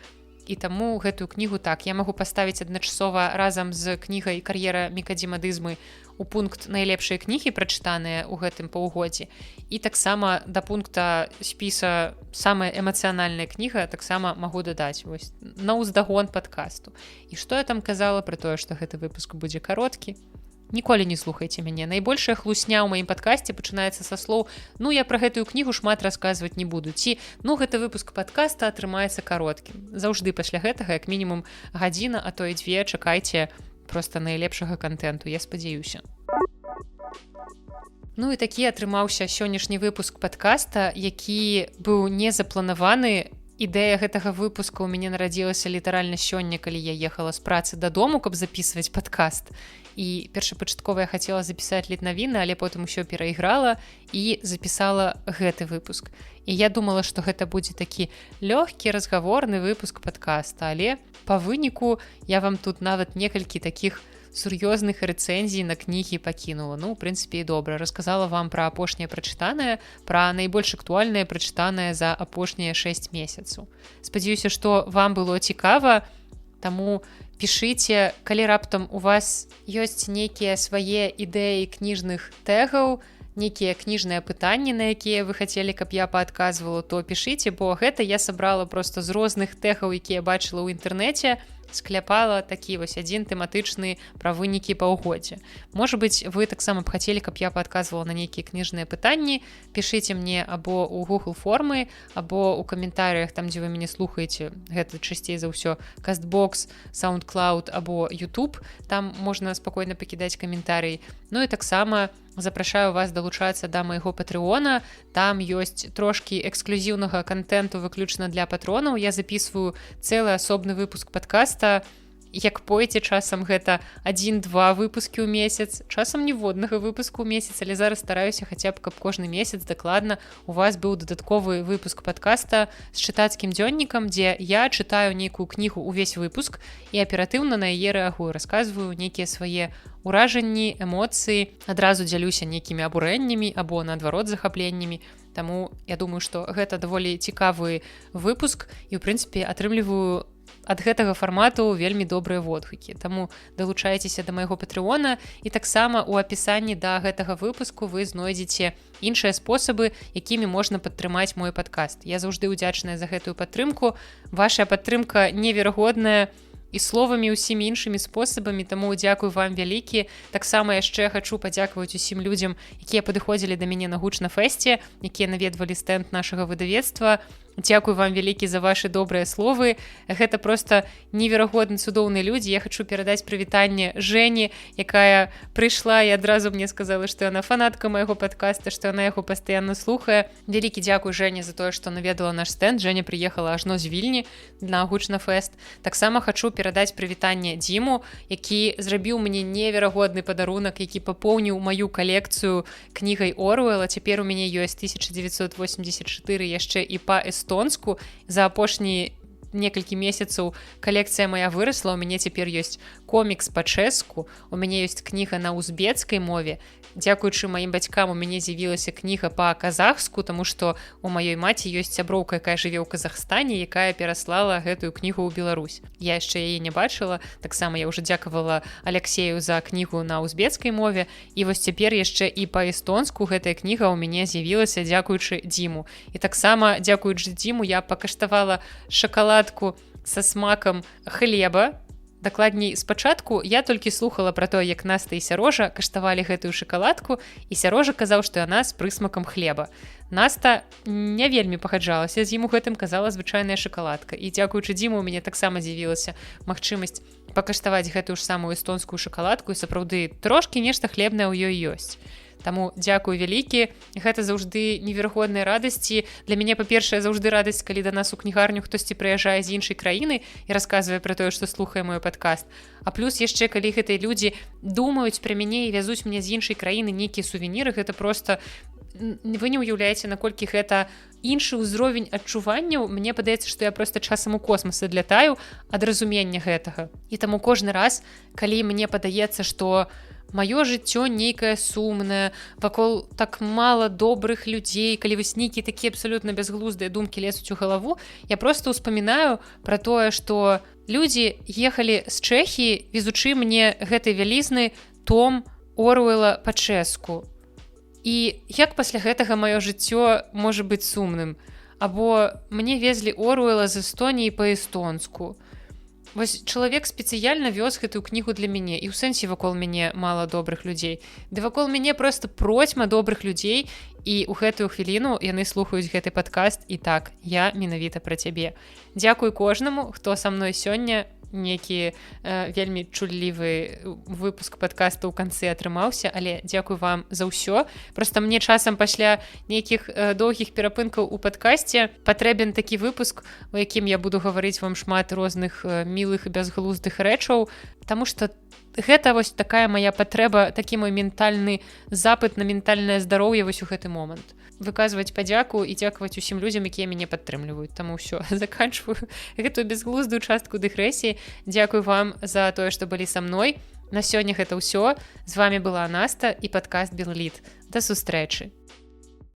І таму гэтую кнігу так, я магу паставіць адначасова разам з кнігай «Кар'ера мікадзімадызмы» у пункт найлепшыя кнігі, прачытаныя ў гэтым паўгодзе. І таксама да пункта спіса самая эмацыянальная кніга таксама магу дадаць вось на ўздагон падкасту. І што я там казала пра тое, што гэты выпуск будзе кароткі? Ніколі не слухайце мяне. Найбольшая хлусня ў маім падкасце пачынаецца са слоў «Ну, я пра гэтую кнігу шмат расказваць не буду». Ці «Ну, гэты выпуск падкаста атрымаецца кароткім». Заўжды пасля гэтага, як мінімум гадзіна, а то і 2 чакайце проста найлепшага кантэнту, я спадзяюся. Ну і такі атрымаўся сённяшні выпуск падкаста, які быў не запланаваны. Ідэя гэтага выпуска ў мяне нарадзілася літаральна сёння, калі я ехала з працы дадому, каб запісваць падкаст. І першапачаткова я хацела запісаць літнавіны, але потым усё перайграла і запісала гэты выпуск. І я думала, што гэта будзе такі лёгкі разгаворны выпуск падкаста, але па выніку я вам тут нават некалькі такіх сур'ёзных рэцэнзій на кнігі пакінула. Ну, у прынцыпе, і добра. Расказала вам пра апошняе прачытанае, пра найбольш актуальнае прачытанае за апошнія 6 месяцаў. Спадзяюся, што вам было цікава, таму пішыце, калі раптам у вас ёсць нейкія свае ідэі кніжных тэгаў, нейкія кніжныя пытанні, на якія вы хацелі, каб я паадказвала, то пішыце, бо гэта я сабрала проста з розных тэгаў, якія бачыла ў інтэрнэце, скляпала такі вось адзін тэматычны пра вынікі паўгоддзя. Можа быць, вы таксама б хацелі, каб я паадказвала на нейкія кніжныя пытанні, пішыце мне або ў Google формы, або ў каментарыях, там, дзе вы мяне слухаеце, гэта часцей за ўсё Castbox, SoundCloud або YouTube, там можна спакойна пакідаць каментарый. Ну і таксама запрашаю вас далучацца да майго патрыона, там ёсць трошкі эксклюзіўнага кантэнту выключна для патронаў, я записываю цэлы асобны выпуск падкаста, як пойце, часам гэта 1-2 выпускі ў месяц, часам ніводнага выпуску ў месяц, але зараз стараюся хаця б, каб кожны месяц дакладна у вас быў дадатковы выпуск падкаста з чытацкім дзённікам, дзе я чытаю нейкую кнігу ўвесь выпуск і аператыўна на яе рэагую, расказваю нейкія свае уражанні, эмоцыі, адразу дзялюся нейкімі абурэннямі або, наадварот, захапленнямі. Таму я думаю, што гэта даволі цікавы выпуск і, ў прынцыпе, атрымліваю ад гэтага фармату вельмі добрыя водгукі. Таму далучайцеся да майго патрыона і таксама ў апісанні да гэтага выпуску вы знойдзеце іншыя спосабы, якімі можна падтрымаць мой падкаст. Я заўжды ўдзячная за гэтую падтрымку. Вашая падтрымка неверагодная, і словамі, усімі іншымі спосабамі, таму дзякую вам вялікі. Таксама яшчэ хачу падзякаваць усім людзям, якія падыходзілі да мяне на гучна-фэсце, якія наведвалі стэнд нашага выдавецтва. Дзякую вам вялікі за вашы добрыя словы. Гэта проста неверагодна цудоўныя людзі. Я хачу перадаць прывітанне Жэні, якая прыйшла і адразу мне сказала, што яна фанатка майго падкаста, што яна яго пастаянна слухае. Вялікі дзякуй Жэні за тое, што наведала наш стэнд. Жэня прыехала ажно з Вільні на гучна-фэст. Таксама хачу перадаць прывітанне Дзіму, які зрабіў мне неверагодны падарунак, які папоўніў маю калекцыю кнігай Оруэлла. Цяпер у мяне ёсць 1984 яшчэ і па эстонску. За апошні некалькі месяцаў калекцыя моя вырасла, у мяне цяпер ёсць комікс па-чэшску, у мяне ёсць кніга на узбецкай мове. Дзякуючы маім бацькам у мяне з'явілася кніга па-казахску, таму што у маёй маці ёсць сяброўка, якая жыве ў Казахстане, якая пераслала гэтую кнігу ў Беларусь. Я яшчэ яе не бачыла, таксама я ўжо дзякавала Аляксею за кнігу на узбецкай мове, і вось цяпер яшчэ і па-эстонску гэтая кніга ў мяне з'явілася дзякуючы Дзіму. І таксама дзякуючы Дзіму я пакаштавала шакаладку са смакам хлеба. Дакладней, спачатку я толькі слухала пра тое, як Наста і Сярожа каштавалі гэтую шакаладку, і Сярожа казаў, што яна з прысмакам хлеба. Наста не вельмі пагаджалася з ім у гэтым, казала звычайная шакаладка. І дзякуючы Дзіму у мяне таксама з'явілася магчымасць пакаштаваць гэтую ж самую эстонскую шакаладку, і сапраўды трошкі нешта хлебнае ў ёй ёсць. Таму дзякую вялікі, гэта заўжды неверагодныя радасці. Для мяне, па-першае, заўжды радасць, калі да нас у кнігарню хтосьці прыязджае з іншай краіны і расказвае пра тое, што слухае мой падкаст. А плюс яшчэ, калі гэтыя людзі думаюць пра мяне і вязуць мне з іншай краіны нейкія сувеніры, гэта проста... Вы не ўяўляеце, наколькі гэта іншы ўзровень адчуванняў. Мне падаецца, што я проста часам у космас адлятаю ад разумення гэтага. І таму кожны раз, калі мне падаецца, што маё жыццё нейкае сумнае, вакол так мала добрых людзей, калі вось нейкія такія абсалютна бязглуздыя думкі лезуць у галаву, я проста ўспамінаю пра тое, што людзі ехалі з Чэхіі, везучы мне гэты вялізны том Оруэла па-чэшску. І як пасля гэтага маё жыццё можа быць сумным? Або мне везлі Оруэла з Эстоніі па-эстонску. Вось чалавек спецыяльна вёз гэтую кнігу для мяне, і ў сэнсе вакол мяне мала добрых людзей. Ды вакол мяне проста процьма добрых людзей, і ў гэтую хвіліну яны слухаюць гэты падкаст, і так, я менавіта пра цябе. Дзякуй кожнаму, хто са мной сёння. Нейкі вельмі чуллівы выпуск падкаста ў канцы атрымаўся, але дзякуй вам за ўсё. Проста мне часам пасля нейкіх доўгіх перапынкаў у падкасце патрэбен такі выпуск, у якім я буду гаварыць вам шмат розных мілых і бязглуздых рэчаў, таму што гэта вось такая моя патрэба, такі мой ментальны запыт на ментальнае здароўе вось у гэты момант. Выказваць падзяку і дзякаваць усім людзям, якія мяне падтрымліваюць. Таму ўсё, заканчваю гэтую бязглуздую частку дыгрэсіі. Дзякуй вам за тое, што былі са мной. На сёння гэта ўсё. З вами была Наста і падкаст Белліт. Да сустрэчы.